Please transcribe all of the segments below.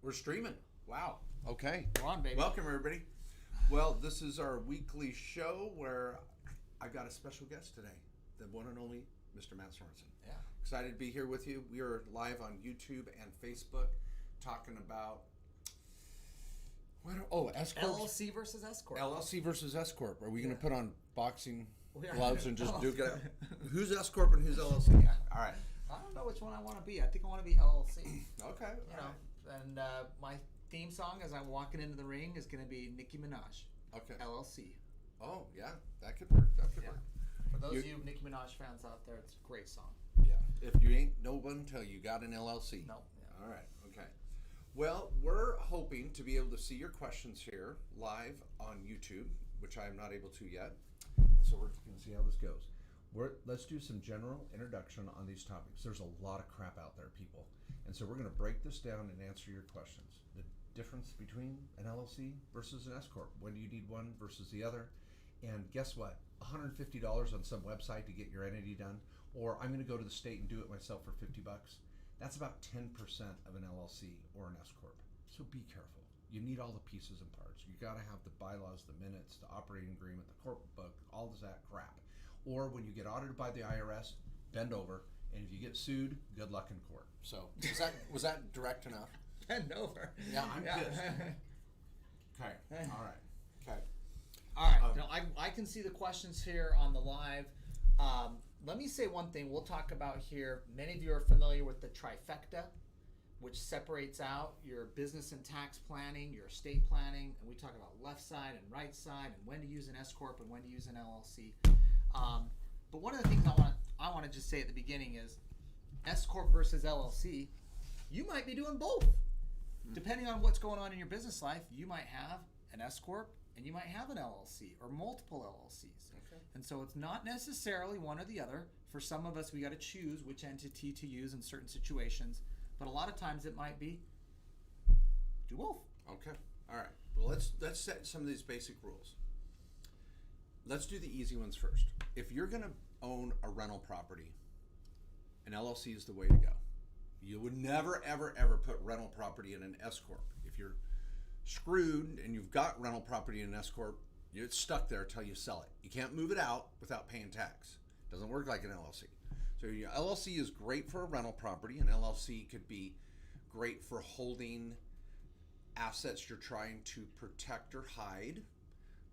We're streaming. Wow. Okay. Go on, baby. Welcome, everybody. Well, this is our weekly show where I've got a special guest today, the one and only Mr. Matt Sorensen. Yeah. Excited to be here with you. We are live on YouTube and Facebook talking about S-Corp. LLC versus S-Corp. LLC versus S-Corp. Are we going to put on boxing We are. gloves and just duke it out? Who's S-Corp and who's LLC? All right. I don't know which one I want to be. I think I want to be LLC. Okay. You know, and my theme song as I'm walking into the ring is going to be Nicki Minaj. Okay. LLC. Oh, yeah. That could work. That could work. For those of you Nicki Minaj fans out there, it's a great song. Yeah. If you ain't no one tell you got an LLC. No. Yeah. All right. Okay. Well, we're hoping to be able to see your questions here live on YouTube, which I am not able to yet. So we're going to see how this goes. Let's do some general introduction on these topics. There's a lot of crap out there, people. And so we're going to break this down and answer your questions. The difference between an LLC versus an S-Corp. When do you need one versus the other? And guess what? $150 on some website to get your entity done, or I'm going to go to the state and do it myself for $50. That's about 10% of an LLC or an S-Corp. So be careful. You need all the pieces and parts. You got to have the bylaws, the minutes, the operating agreement, the corporate book, all of that crap. Or when you get audited by the IRS, bend over, and if you get sued, good luck in court. So was that direct enough? Bend over. Yeah, I'm pissed. Okay. All right. Okay. All right. Now, I can see the questions here on the live. Let me say one thing we'll talk about here. Many of you are familiar with the trifecta, which separates out your business and tax planning, your estate planning, and we talk about left side and right side, and when to use an S-Corp and when to use an LLC. But one of the things I want to just say at the beginning is S-Corp versus LLC, you might be doing both. Depending on what's going on in your business life, you might have an S-Corp and you might have an LLC or multiple LLCs. Okay. And so it's not necessarily one or the other. For some of us, we got to choose which entity to use in certain situations. But a lot of times it might be do both. Okay. All right. Well, let's set some of these basic rules. Let's do the easy ones first. If you're going to own a rental property, an LLC is the way to go. You would never, ever, ever put rental property in an S-Corp. If you're screwed and you've got rental property in an S-Corp, you're stuck there until you sell it. You can't move it out without paying tax. It doesn't work like an LLC. So your LLC is great for a rental property. An LLC could be great for holding assets you're trying to protect or hide.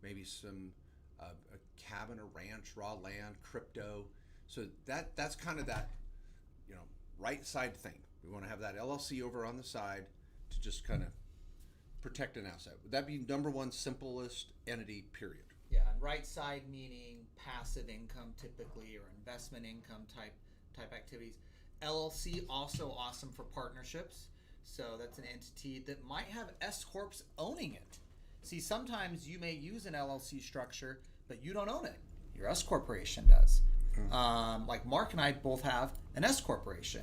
Maybe some a cabin, a ranch, raw land, crypto. So that's kind of that, right side thing. We want to have that LLC over on the side to just kind of protect an asset. Would that be number one simplest entity, period? Yeah, and right side meaning passive income typically or investment income type activities. LLC also awesome for partnerships. So that's an entity that might have S-Corps owning it. See, sometimes you may use an LLC structure, but you don't own it. Your S-Corporation does. Like Mark and I both have an S-Corporation.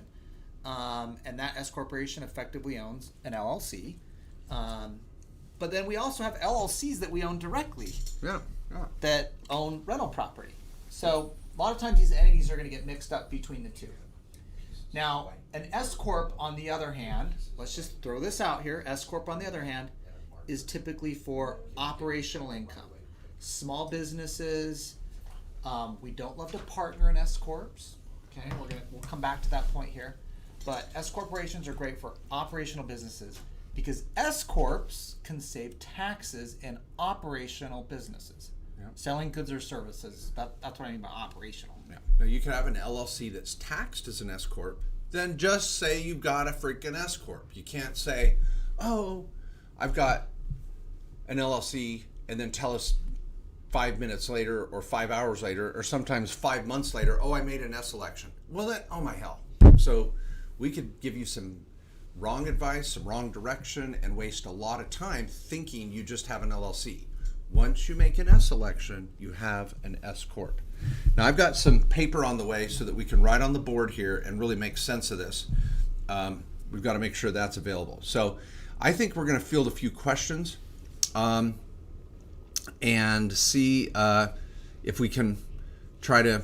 And that S-Corporation effectively owns an LLC. But then we also have LLCs that we own directly. Yeah. That own rental property. So a lot of times these entities are going to get mixed up between the two. Now, an S-Corp on the other hand, let's just throw this out here, S-Corp on the other hand, is typically for operational income. Small businesses, we don't love to partner in S-Corps. Okay, we'll come back to that point here. But S-Corporations are great for operational businesses because S-Corps can save taxes in operational businesses. Yeah. Selling goods or services. That's what I mean by operational. Yeah. Now you can have an LLC that's taxed as an S-Corp, then just say you've got a freaking S-Corp. You can't say, oh, I've got an LLC and then tell us 5 minutes later or 5 hours later or sometimes 5 months later, oh, I made an S election. Well, then, oh my hell. So we could give you some wrong advice, some wrong direction, and waste a lot of time thinking you just have an LLC. Once you make an S election, you have an S-Corp. Now, I've got some paper on the way so that we can write on the board here and really make sense of this. We've got to make sure that's available. So I think we're going to field a few questions and see if we can try to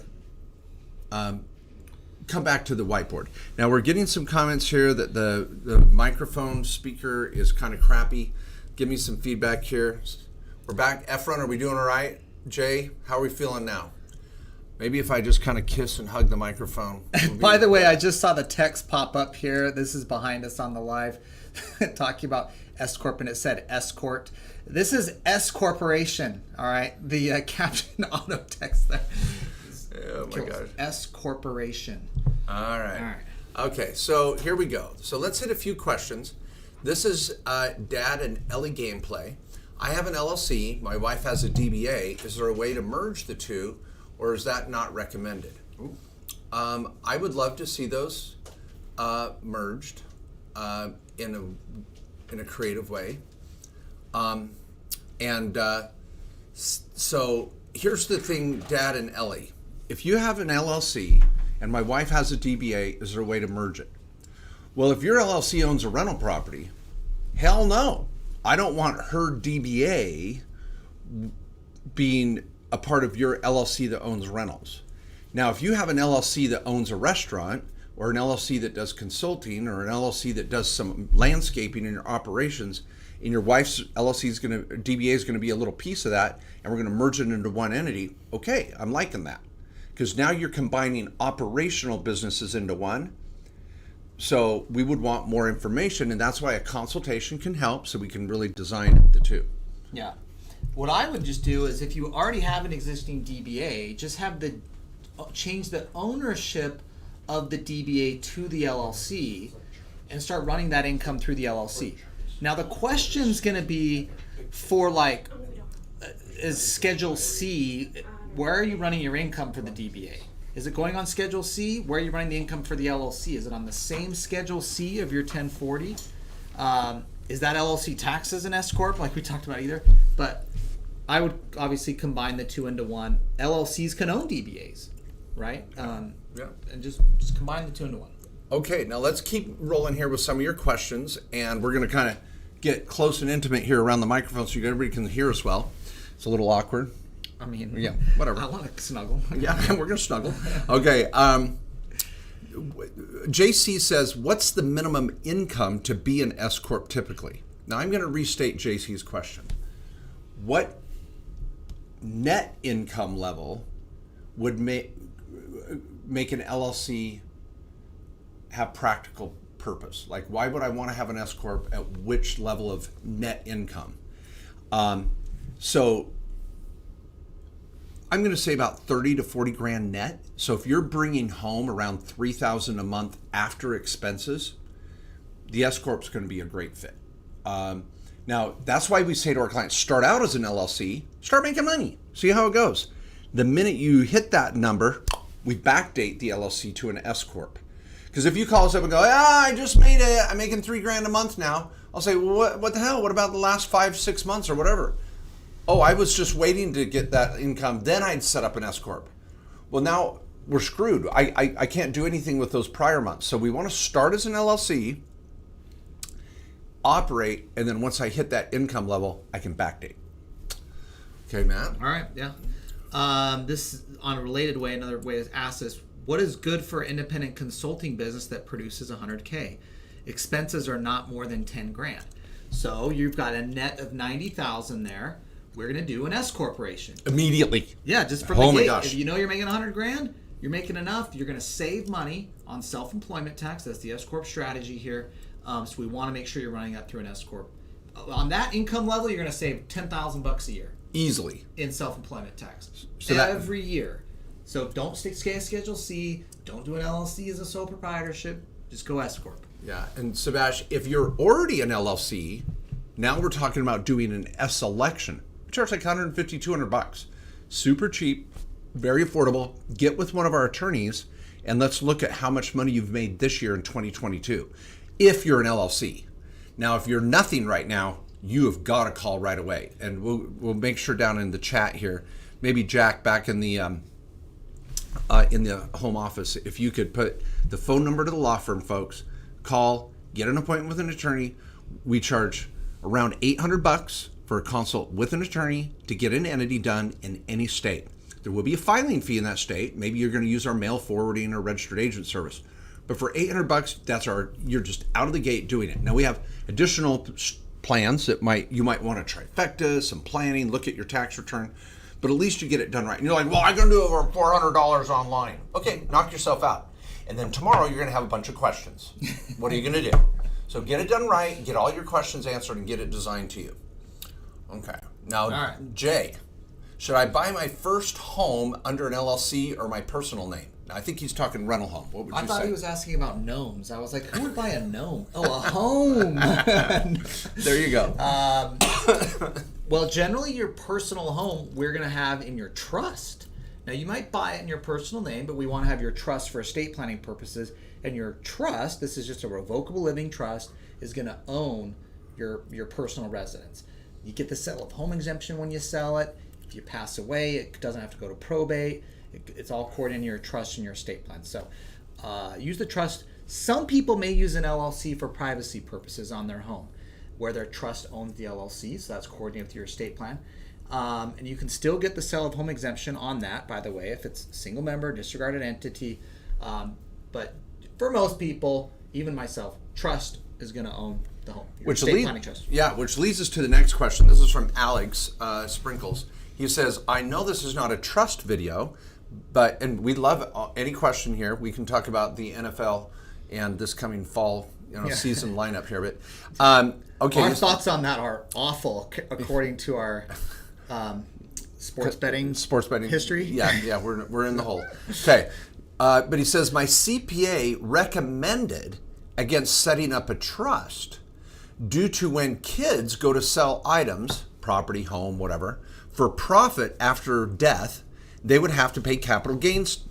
come back to the whiteboard. Now we're getting some comments here that the microphone speaker is kind of crappy. Give me some feedback here. We're back. Efron, are we doing all right? Jay, how are we feeling now? Maybe if I just kind of kiss and hug the microphone. By the way, I just saw the text pop up here. This is behind us on the live, talking about S-Corp, and it said S-Corp. This is S Corporation, all right? The caption auto text there. Oh my gosh. S Corporation. All right. Okay, so here we go. So let's hit a few questions. This is Dad and Ellie gameplay. I have an LLC. My wife has a DBA. Is there a way to merge the two, or is that not recommended? I would love to see those merged in a creative way. So here's the thing, Dad and Ellie. If you have an LLC and my wife has a DBA, is there a way to merge it? Well, if your LLC owns a rental property, hell no. I don't want her DBA being a part of your LLC that owns rentals. Now, if you have an LLC that owns a restaurant, or an LLC that does consulting, or an LLC that does some landscaping in your operations, and your wife's DBA is going to be a little piece of that, and we're going to merge it into one entity, okay, I'm liking that. Because now you're combining operational businesses into one. So we would want more information, and that's why a consultation can help, so we can really design the two. Yeah. What I would just do is, if you already have an existing DBA, just have change the ownership of the DBA to the LLC and start running that income through the LLC. Now the question's going to be for is Schedule C, where are you running your income for the DBA? Is it going on Schedule C? Where are you running the income for the LLC? Is it on the same Schedule C of your 1040? Is that LLC taxed as an S-Corp like we talked about either? But I would obviously combine the two into one. LLCs can own DBAs, right? Yeah. And just combine the two into one. Okay, now let's keep rolling here with some of your questions, and we're going to kind of get close and intimate here around the microphone so everybody can hear us well. It's a little awkward. I mean, yeah, whatever. I want to snuggle. Yeah, we're going to snuggle. Okay. JC says, what's the minimum income to be an S-Corp typically? Now, I'm going to restate JC's question. What net income level would make an LLC have practical purpose? Like, why would I want to have an S-Corp at which level of net income? So I'm going to say about 30 to 40 grand net. So if you're bringing home around $3,000 a month after expenses, the S-Corp is going to be a great fit. Now, that's why we say to our clients, start out as an LLC, start making money, see how it goes. The minute you hit that number, we backdate the LLC to an S-Corp. Because if you call us up and go, I just made it, I'm making $3 grand a month now, I'll say, well, what the hell? What about the last 5-6 months or whatever? Oh, I was just waiting to get that income, then I'd set up an S-Corp. Well, now we're screwed. I can't do anything with those prior months. So we want to start as an LLC, operate, and then once I hit that income level, I can backdate. Okay, Matt? All right, yeah. This, on a related way, another way to ask this, what is good for independent consulting business that produces 100K? Expenses are not more than 10 grand. So you've got a net of 90,000 there. We're going to do an S corporation Immediately. Yeah, just from the gate. If you know you're making 100 grand, you're making enough. You're going to save money on self-employment tax. That's the S corp strategy here. So we want to make sure you're running that through an S corp. On that income level, you're going to save $10,000 a year easily in self-employment tax so every year. So don't stay Schedule C. Don't do an LLC as a sole proprietorship. Just go S corp. Yeah, and Sebastian, if you're already an LLC, now we're talking about doing an S election. We charge like $150, $200. Super cheap, very affordable. Get with one of our attorneys, and let's look at how much money you've made this year in 2022, if you're an LLC. Now, if you're nothing right now, you have got to call right away, and we'll make sure down in the chat here, maybe Jack back in the home office, if you could put the phone number to the law firm, folks. Call, get an appointment with an attorney. We charge around $800 for a consult with an attorney to get an entity done in any state. There will be a filing fee in that state. Maybe you're going to use our mail forwarding or registered agent service. But for $800, you're just out of the gate doing it. Now we have additional plans that you might want to trifecta, some planning, look at your tax return, but at least you get it done right. And you're like, well, I'm going to do over $400 online. Okay, knock yourself out. And then tomorrow you're going to have a bunch of questions. What are you going to do? So get it done right, get all your questions answered, and get it designed to you. Okay. Now, all right. Jay, should I buy my first home under an LLC or my personal name? Now, I think he's talking rental home. What would you say? I thought he was asking about gnomes. I was like, who would buy a gnome? Oh, a home. There you go. Well, generally your personal home we're going to have in your trust. Now, you might buy it in your personal name, but we want to have your trust for estate planning purposes. And your trust, this is just a revocable living trust, is going to own your personal residence. You get the sale of home exemption when you sell it. If you pass away, it doesn't have to go to probate. It's all coordinated in your trust and your estate plan. So use the trust. Some people may use an LLC for privacy purposes on their home, where their trust owns the LLC, so that's coordinated with your estate plan. And you can still get the sale of home exemption on that, by the way, if it's single member, disregarded entity. But for most people, even myself, trust is going to own the home. Which leads us to the next question. This is from Alex Sprinkles. He says, I know this is not a trust video, and we love any question here. We can talk about the NFL and this coming fall season lineup here. But okay, our thoughts on that are awful, according to our sports betting history. Yeah, we're in the hole. Okay, but he says my CPA recommended against setting up a trust due to when kids go to sell items, property, home, whatever, for profit after death, they would have to pay capital gains.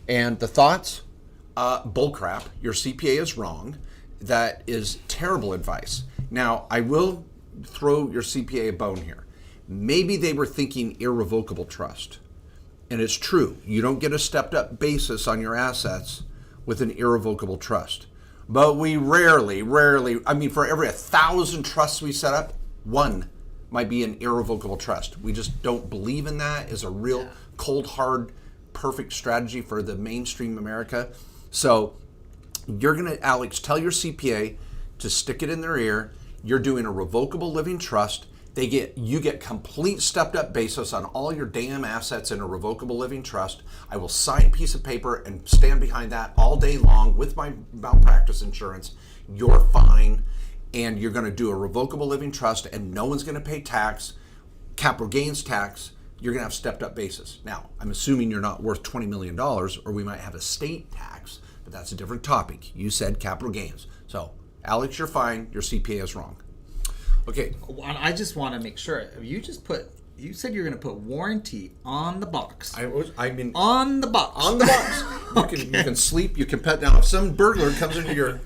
And the thoughts? Bullcrap. Your CPA is wrong. That is terrible advice. Now, I will throw your CPA a bone here. Maybe they were thinking irrevocable trust. And it's true. You don't get a stepped up basis on your assets with an irrevocable trust. But we rarely, I mean, for every 1,000 trusts we set up, one might be an irrevocable trust. We just don't believe in that as a real cold, hard, perfect strategy for the mainstream America. So you're going to, Alex, tell your CPA to stick it in their ear. You're doing a revocable living trust. You get complete stepped up basis on all your damn assets in a revocable living trust. I will sign a piece of paper and stand behind that all day long with my malpractice insurance. You're fine. And you're going to do a revocable living trust and no one's going to pay tax, capital gains tax. You're going to have stepped up basis. Now, I'm assuming you're not worth $20 million or we might have a state tax, but that's a different topic. You said capital gains. So, Alex, you're fine. Your CPA is wrong. Okay. I just want to make sure. You said you're going to put warranty on the box. I mean on the box. On the box. Okay. You can sleep. You can pet. Now, if some burglar comes into your,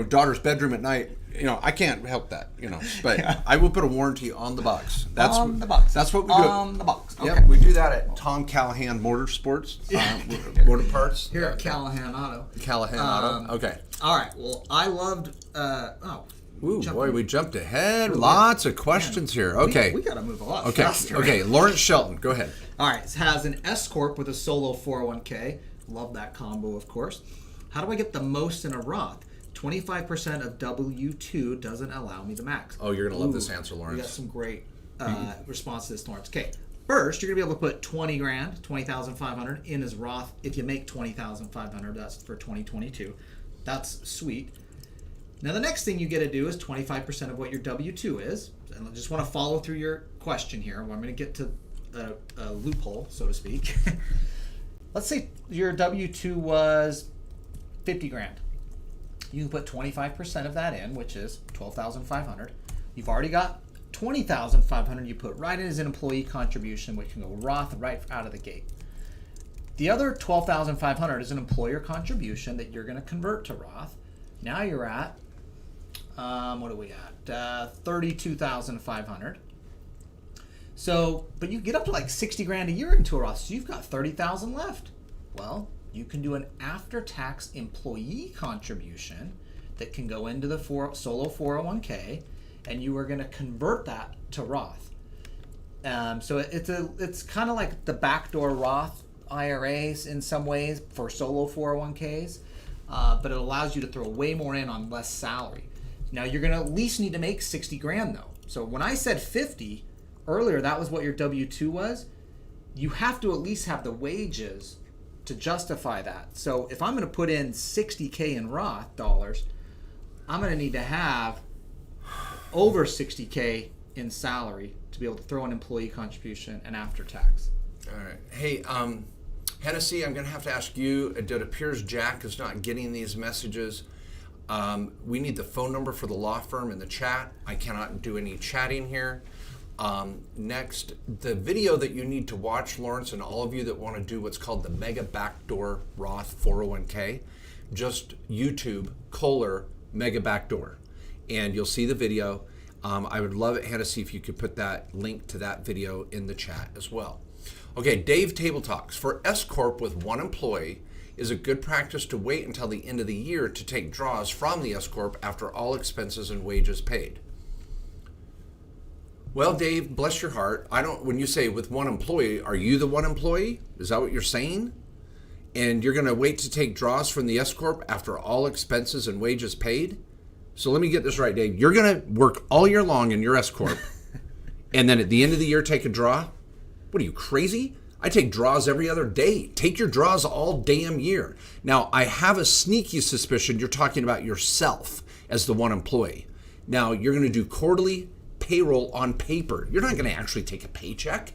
daughter's bedroom at night, I can't help that. But I will put a warranty on the box. On the box. That's what we do. On the box. Okay. Yeah, we do that at Tom Callahan Motorsports, Motor Parts. Here at Callahan Auto. Callahan Auto. Okay. All right. Well, I loved. Ooh, boy, we jumped ahead. Lots of questions here. Okay. We got to move a lot Okay. faster. Okay. Lawrence Shelton, go ahead. All right. It has an S-Corp with a solo 401k. Love that combo, of course. How do I get the most in a Roth? 25% of W-2 doesn't allow me the max. Oh, you're going to love this answer, Lawrence. We got some great response to this, Lawrence. Okay. First, you're going to be able to put 20 grand, 20,500 in as Roth. If you make 20,500, that's for 2022. That's sweet. Now, the next thing you get to do is 25% of what your W-2 is. And I just want to follow through your question here. I'm going to get to a loophole, so to speak. Let's say your W-2 was 50 grand. You can put 25% of that in, which is 12,500. You've already got 20,500 you put right in as an employee contribution, which can go Roth right out of the gate. The other 12,500 is an employer contribution that you're going to convert to Roth. Now you're at, what are we at? 32,500. So, but you get up to like 60 grand a year into a Roth, so you've got 30,000 left. Well, you can do an after-tax employee contribution that can go into the solo 401k, and you are going to convert that to Roth. So it's kind of like the backdoor Roth IRAs in some ways for solo 401ks, but it allows you to throw way more in on less salary. Now you're going to at least need to make 60 grand though. So when I said 50 earlier, that was what your W-2 was. You have to at least have the wages to justify that. So if I'm going to put in 60K in Roth dollars, I'm going to need to have over 60K in salary to be able to throw an employee contribution and after tax. All right. Hey, Hennessy, I'm going to have to ask you, it appears Jack is not getting these messages. We need the phone number for the law firm in the chat. I cannot do any chatting here. Next, the video that you need to watch, Lawrence, and all of you that want to do what's called the Mega Backdoor Roth 401k, just YouTube Kohler Mega Backdoor, and you'll see the video. I would love it, Hennessy, if you could put that link to that video in the chat as well. Okay, Dave Table Talks. For S-Corp with one employee, is it good practice to wait until the end of the year to take draws from the S-Corp after all expenses and wages paid? Well, Dave, bless your heart. When you say with one employee, are you the one employee? Is that what you're saying? And you're going to wait to take draws from the S-Corp after all expenses and wages paid? So let me get this right, Dave. You're going to work all year long in your S-Corp and then at the end of the year take a draw? What are you, crazy? I take draws every other day. Take your draws all damn year. Now, I have a sneaky suspicion you're talking about yourself as the one employee. Now, you're going to do quarterly payroll on paper. You're not going to actually take a paycheck.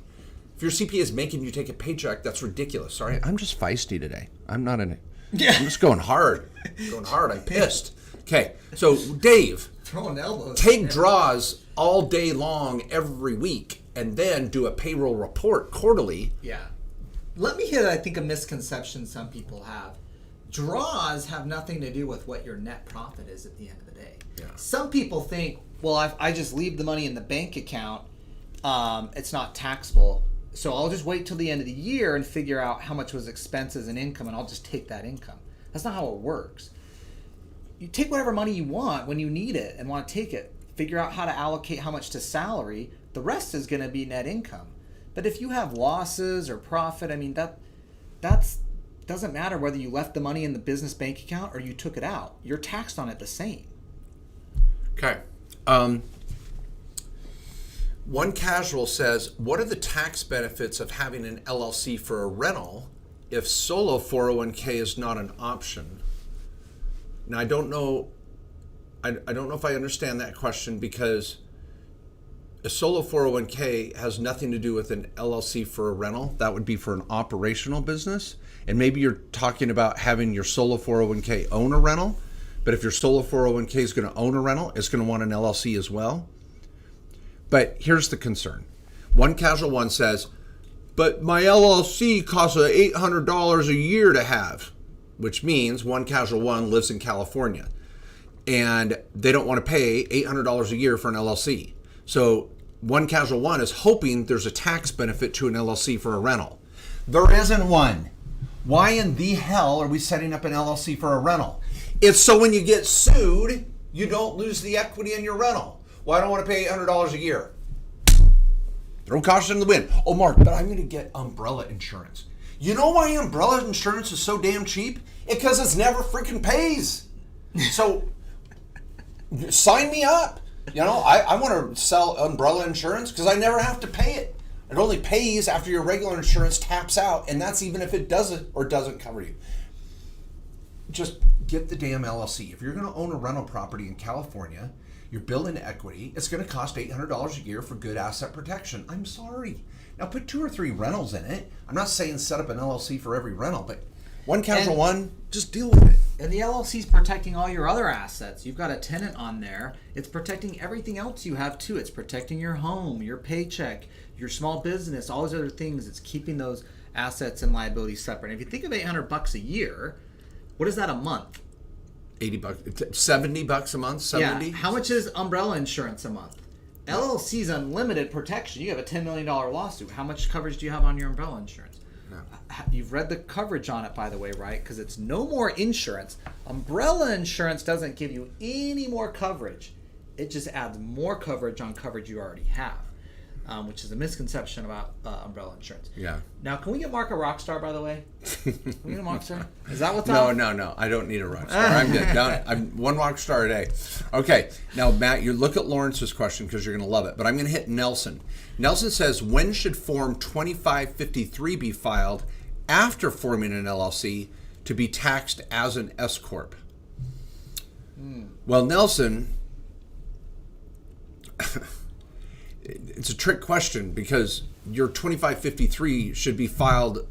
If your CPA is making you take a paycheck, that's ridiculous. Sorry, I'm just feisty today. I'm not in it. Yeah. I'm just going hard. I'm pissed. Okay, so Dave, throwing elbows. Take draws all day long every week and then do a payroll report quarterly. Yeah. Let me hit, I think, a misconception some people have. Draws have nothing to do with what your net profit is at the end of the day. Yeah. Some people think, well, if I just leave the money in the bank account, it's not taxable. So I'll just wait till the end of the year and figure out how much was expenses and income, and I'll just take that income. That's not how it works. You take whatever money you want when you need it and want to take it. Figure out how to allocate how much to salary. The rest is going to be net income. But if you have losses or profit, I mean, that's doesn't matter whether you left the money in the business bank account or you took it out. You're taxed on it the same. Okay. One casual says, what are the tax benefits of having an LLC for a rental if solo 401k is not an option? Now, I don't know if I understand that question, because a solo 401k has nothing to do with an LLC for a rental. That would be for an operational business. And maybe you're talking about having your solo 401k own a rental. But if your solo 401k is going to own a rental, it's going to want an LLC as well. But here's the concern. One casual one says, but my LLC costs $800 a year to have, which means one casual one lives in California and they don't want to pay $800 a year for an LLC. So one casual one is hoping there's a tax benefit to an LLC for a rental. There isn't one. Why in the hell are we setting up an LLC for a rental? It's so when you get sued, you don't lose the equity in your rental. Well, I don't want to pay $800 a year. Throw caution in the wind. Oh, Mark, but I'm going to get umbrella insurance. You know why umbrella insurance is so damn cheap? Because it's never freaking pays. So sign me up. You know, I want to sell umbrella insurance because I never have to pay it. It only pays after your regular insurance taps out, and that's even if it doesn't or doesn't cover you. Just get the damn LLC. If you're going to own a rental property in California, you're building equity, it's going to cost $800 a year for good asset protection. I'm sorry. Now put 2 or 3 rentals in it. I'm not saying set up an LLC for every rental, but one casual one, just deal with it. And the LLC is protecting all your other assets. You've got a tenant on there. It's protecting everything else you have too. It's protecting your home, your paycheck, your small business, all those other things. It's keeping those assets and liabilities separate. And if you think of $800 a year, what is that a month? $80, $70 a month, 70. Yeah. How much is umbrella insurance a month? LLC's unlimited protection. You have a $10 million lawsuit. How much coverage do you have on your umbrella insurance? No. You've read the coverage on it, by the way, right? Because it's no more insurance. Umbrella insurance doesn't give you any more coverage. It just adds more coverage on coverage you already have. which is a misconception about umbrella insurance. Yeah. Now, can we get Mark a rock star, by the way? Can we get a rock star? Is that what's up? No. I don't need a rock star. I'm good. I'm one rock star a day. Okay. Now, Matt, you look at Lawrence's question because you're going to love it, but I'm going to hit Nelson. Nelson says, when should Form 2553 be filed after forming an LLC to be taxed as an S-Corp? Well, Nelson, it's a trick question because your 2553 should be filed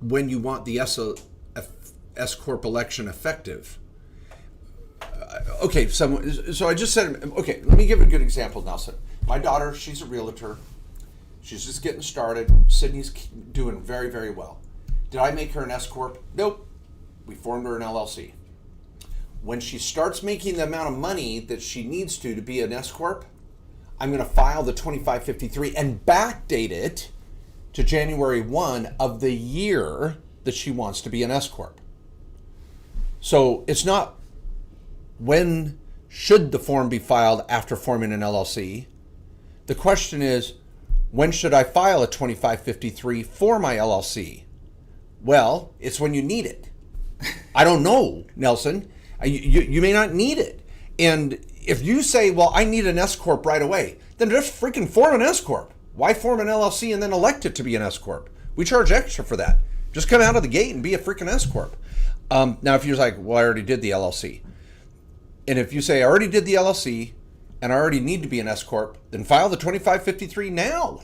when you want the S-Corp election effective. Okay, so I just said, okay, let me give a good example, Nelson. My daughter, she's a realtor. She's just getting started. Sydney's doing very, very well. Did I make her an S-Corp? Nope. We formed her an LLC. When she starts making the amount of money that she needs to be an S-Corp, I'm going to file the 2553 and backdate it to January 1 of the year that she wants to be an S-Corp. So it's not when should the form be filed after forming an LLC. The question is, when should I file a 2553 for my LLC? Well, it's when you need it. I don't know, Nelson. You may not need it. And if you say, well, I need an S-Corp right away, then just freaking form an S-Corp. Why form an LLC and then elect it to be an S-Corp? We charge extra for that. Just come out of the gate and be a freaking S-Corp. Now, if you're like, well, I already did the LLC. And if you say, I already did the LLC and I already need to be an S-Corp, then file the 2553 now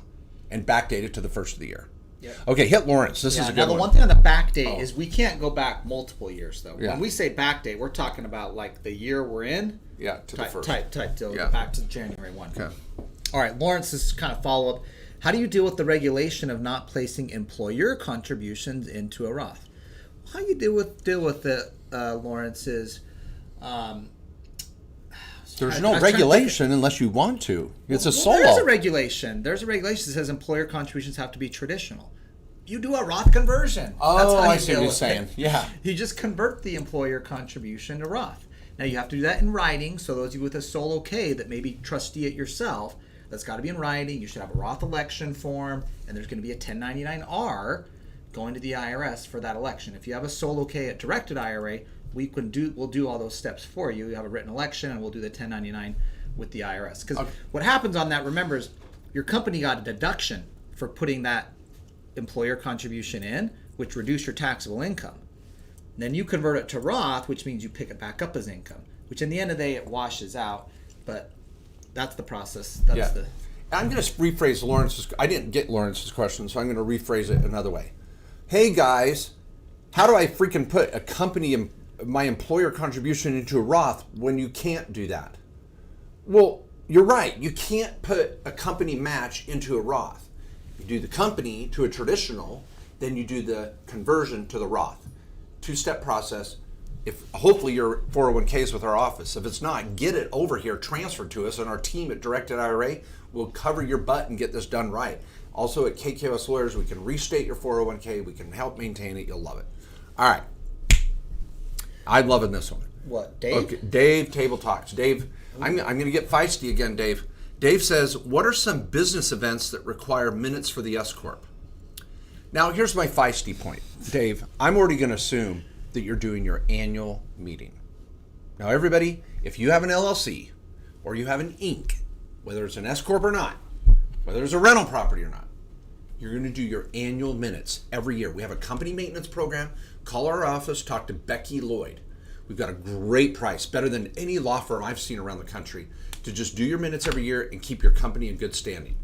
and backdate it to the first of the year. Yep. Okay, hit Lawrence. This is a good one. one. The one thing on the backdate is we can't go back multiple years, though. Yeah. When we say backdate, we're talking about like the year we're in. Yeah, to the first. Till Yeah. back to January 1. Okay. All right, Lawrence, this is kind of follow-up. How do you deal with the regulation of not placing employer contributions into a Roth? How you deal with it, Lawrence, is... There's no regulation unless you want to. It's a solo. There's a regulation. There's a regulation that says employer contributions have to be traditional. You do a Roth conversion. Oh, I see what you're saying. Yeah. You just convert the employer contribution to Roth. Now, you have to do that in writing. So those of you with a solo K that maybe trustee it yourself, that's got to be in writing. You should have a Roth election form, and there's going to be a 1099-R going to the IRS for that election. If you have a solo K at directed IRA, we'll do all those steps for you. You have a written election, and we'll do the 1099 with the IRS. Because what happens on that, remember, is your company got a deduction for putting that employer contribution in, which reduced your taxable income. Then you convert it to Roth, which means you pick it back up as income, which in the end of the day, it washes out. But that's the process. I'm going to rephrase Lawrence's. I didn't get Lawrence's question, so I'm going to rephrase it another way. Hey, guys, how do I freaking put a company in my employer contribution into a Roth when you can't do that? Well, you're right. You can't put a company match into a Roth. You do the company to a traditional, then you do the conversion to the Roth. Two-step process. If hopefully your 401k is with our office. If it's not, get it over here, transfer to us, and our team at Directed IRA will cover your butt and get this done right. Also at KKOS Lawyers, we can restate your 401k. We can help maintain it. You'll love it. All right. I'm loving this one. What, Dave? Okay, Dave, Table Talks. Dave, I'm going to get feisty again, Dave. Dave says, what are some business events that require minutes for the S-Corp? Now, here's my feisty point. Dave, I'm already going to assume that you're doing your annual meeting. Now, everybody, if you have an LLC or you have an Inc., whether it's an S-Corp or not, whether it's a rental property or not, you're going to do your annual minutes every year. We have a company maintenance program. Call our office, talk to Becky Lloyd. We've got a great price, better than any law firm I've seen around the country, to just do your minutes every year and keep your company in good standing.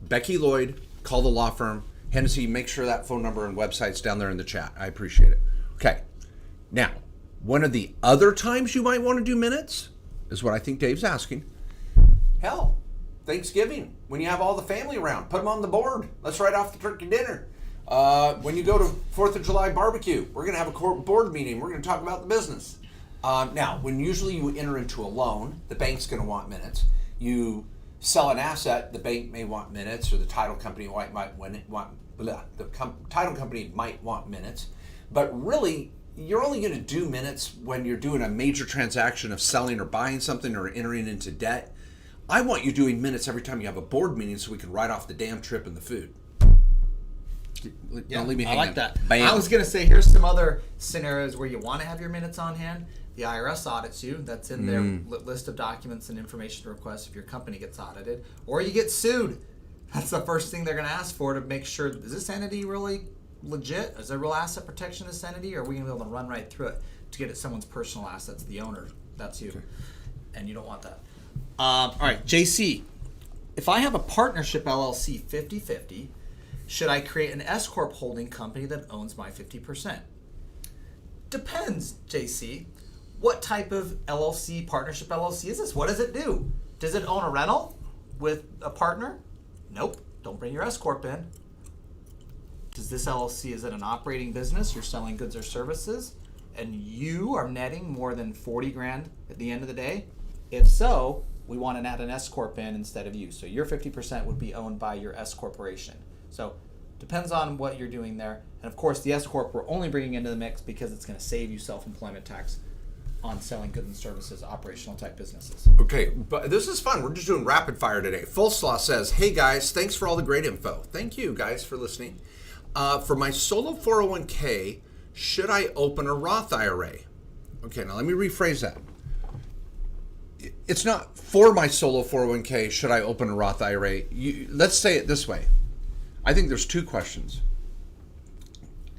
Becky Lloyd, call the law firm. Hennessy, make sure that phone number and website's down there in the chat. I appreciate it. Okay. Now, one of the other times you might want to do minutes is what I think Dave's asking. Hell, Thanksgiving, when you have all the family around, put them on the board. Let's write off the turkey dinner. When you go to 4th of July barbecue, we're going to have a board meeting. We're going to talk about the business. Now, when usually you enter into a loan, the bank's going to want minutes. You sell an asset, the bank may want minutes, or the title company title company might want minutes. But really, you're only going to do minutes when you're doing a major transaction of selling or buying something or entering into debt. I want you doing minutes every time you have a board meeting so we can write off the damn trip and the food. Yeah, Don't leave me I hanging. like that. Bam. I was going to say, here's some other scenarios where you want to have your minutes on hand. The IRS audits you. That's in their list of documents and information requests if your company gets audited. Or you get sued. That's the first thing they're going to ask for to make sure, is this entity really legit? Is there real asset protection in this entity? Or are we going to be able to run right through it to get at someone's personal assets? The owner, that's you. Okay. And you don't want that. All right, JC. If I have a partnership LLC 50-50, should I create an S-Corp holding company that owns my 50%? Depends, JC. What type of LLC, partnership LLC is this? What does it do? Does it own a rental with a partner? Nope. Don't bring your S-Corp in. Does this LLC, is it an operating business? You're selling goods or services and you are netting more than 40 grand at the end of the day? If so, we want to add an S-Corp in instead of you. So your 50% would be owned by your S-Corporation. So depends on what you're doing there. And of course, the S-Corp we're only bringing into the mix because it's going to save you self-employment tax on selling goods and services, operational type businesses. Okay, but this is fun. We're just doing rapid fire today. Fullslaw says, hey guys, thanks for all the great info. Thank you guys for listening. For my solo 401k, should I open a Roth IRA? Okay, now let me rephrase that. It's not for my solo 401k, should I open a Roth IRA? Let's say it this way. I think there's two questions.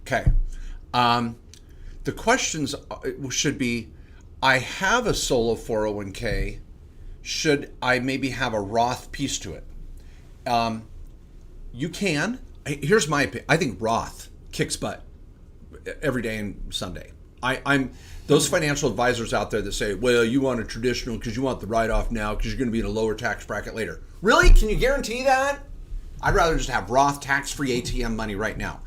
Okay. The questions should be, I have a solo 401k. Should I maybe have a Roth piece to it? You can. Here's my opinion. I think Roth kicks butt every day and Sunday. I'm those financial advisors out there that say, well, you want a traditional because you want the write-off now because you're going to be in a lower tax bracket later. Really? Can you guarantee that? I'd rather just have Roth tax-free ATM money right now.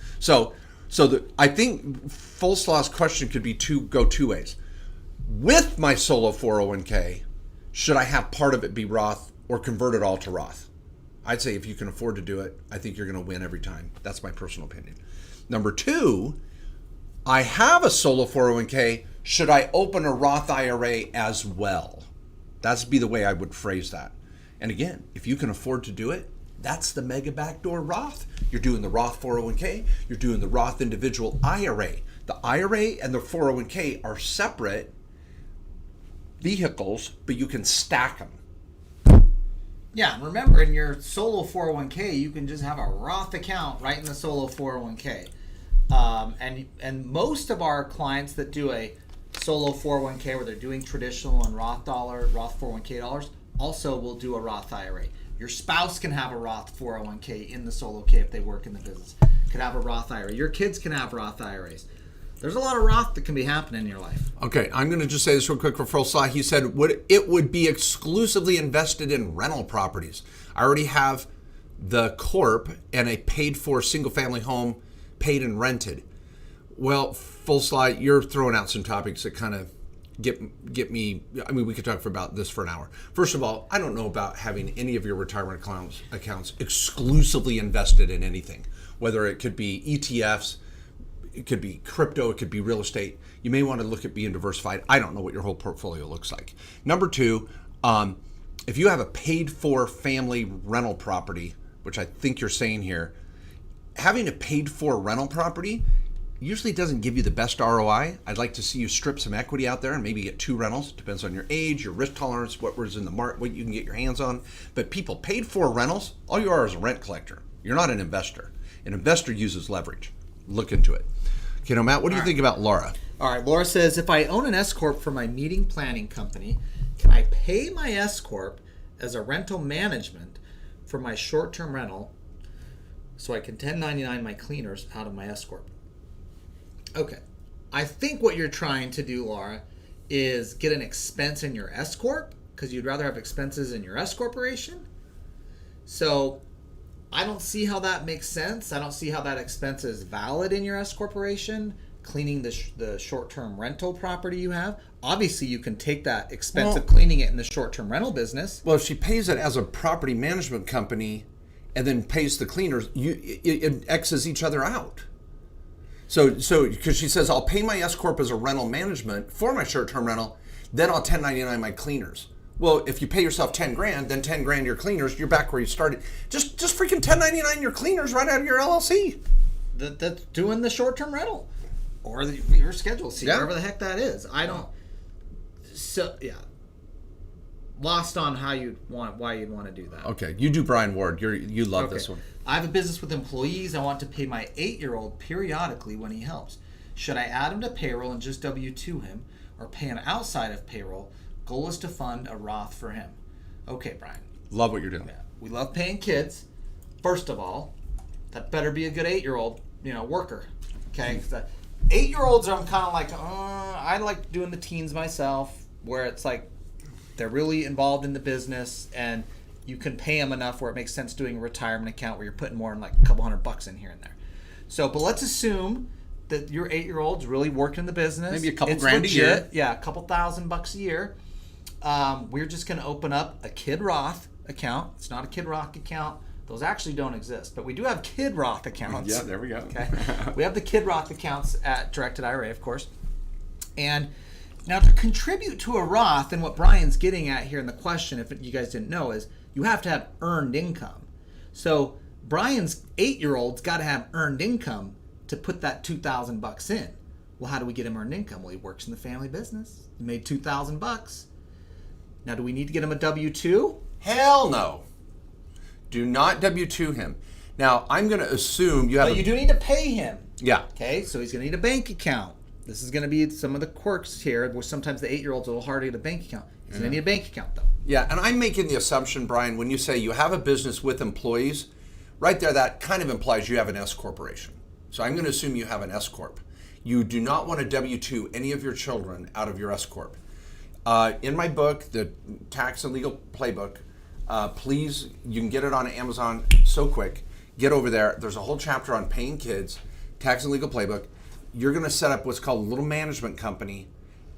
I think Fullslaw's question could be go two ways. With my solo 401k, should I have part of it be Roth or convert it all to Roth? I'd say if you can afford to do it, I think you're going to win every time. That's my personal opinion. Number two, I have a solo 401k. Should I open a Roth IRA as well? That's be the way I would phrase that. And again, if you can afford to do it, that's the mega backdoor Roth. You're doing the Roth 401k. You're doing the Roth individual IRA. The IRA and the 401k are separate vehicles, but you can stack them. Yeah, and remember in your solo 401k, you can just have a Roth account right in the solo 401k. And most of our clients that do a solo 401k where they're doing traditional and Roth 401k dollars also will do a Roth IRA. Your spouse can have a Roth 401k in the solo K if they work in the business. Could have a Roth IRA. Your kids can have Roth IRAs. There's a lot of Roth that can be happening in your life. Okay, I'm going to just say this real quick for Fullslaw. He said it would be exclusively invested in rental properties. I already have the corp and a paid-for single-family home, paid and rented. Well, Fullslaw, you're throwing out some topics that kind of get me. I mean, we could talk about this for an hour. First of all, I don't know about having any of your retirement accounts exclusively invested in anything, whether it could be ETFs, it could be crypto, it could be real estate. You may want to look at being diversified. I don't know what your whole portfolio looks like. Number two, if you have a paid-for family rental property, which I think you're saying here, having a paid-for rental property usually doesn't give you the best ROI. I'd like to see you strip some equity out there and maybe get 2 rentals. Depends on your age, your risk tolerance, what was in the market, what you can get your hands on. But people paid for rentals, all you are is a rent collector. You're not an investor. An investor uses leverage. Look into it. Okay, now Matt, what do you think about Laura? All right, Laura says, if I own an S-Corp for my meeting planning company, can I pay my S-Corp as a rental management for my short-term rental so I can 1099 my cleaners out of my S-Corp? Okay. I think what you're trying to do, Laura, is get an expense in your S-Corp because you'd rather have expenses in your S-Corporation. So I don't see how that makes sense. I don't see how that expense is valid in your S-Corporation, cleaning the short-term rental property you have. Obviously, you can take that expense of cleaning it in the short-term rental business. Well, if she pays it as a property management company and then pays the cleaners, it X's each other out. So because she says, I'll pay my S-Corp as a rental management for my short-term rental, then I'll 1099 my cleaners. Well, if you pay yourself 10 grand, then 10 grand your cleaners, you're back where you started. Just freaking 1099 your cleaners right out of your LLC. That's doing the short-term rental or your Schedule C, Yeah. whatever the heck that is. I don't. So yeah, lost on why you'd want to do that. Okay, you do Brian Ward. You love this one. I have a business with employees. I want to pay my 8-year-old periodically when he helps. Should I add him to payroll and just W-2 him, or pay him outside of payroll? Goal is to fund a Roth for him. Okay, Brian. Love what you're doing. Yeah. We love paying kids. First of all, that better be a good 8-year-old, worker. Okay? 'Cause the 8-year-olds, I'm kind of like, I like doing the teens myself, where it's like they're really involved in the business, and you can pay them enough where it makes sense doing a retirement account where you're putting more than like a couple $100 in here and there. So, but let's assume that your 8-year-old's really working in the business. Maybe a couple It's grand legit. a year. Yeah, a couple $1,000 a year. We're just going to open up a Kid Roth account. It's not a Kid Roth account. Those actually don't exist, but we do have Kid Roth accounts. Yeah, there we go. Okay, we have the Kid Roth accounts at Directed IRA, of course. And now to contribute to a Roth, and what Brian's getting at here in the question, if you guys didn't know, is you have to have earned income. So Brian's 8-year-old's got to have earned income to put that $2,000 in. Well, how do we get him earned income? Well, he works in the family business. He made $2,000. Now, do we need to get him a W-2? Hell no. Do not W-2 him. Now, I'm going to assume you have. But you do need to pay him. Yeah. Okay, so he's going to need a bank account. This is going to be some of the quirks here, where sometimes the 8-year-old's a little hard to get a bank account. He's going to need a bank account, though. Yeah, and I'm making the assumption, Brian, when you say you have a business with employees, right there, that kind of implies you have an S corporation. So I'm going to assume you have an S Corp. You do not want to W-2 any of your children out of your S Corp. In my book, the Tax and Legal Playbook, please, you can get it on Amazon so quick. Get over there. There's a whole chapter on paying kids, Tax and Legal Playbook. You're going to set up what's called a little management company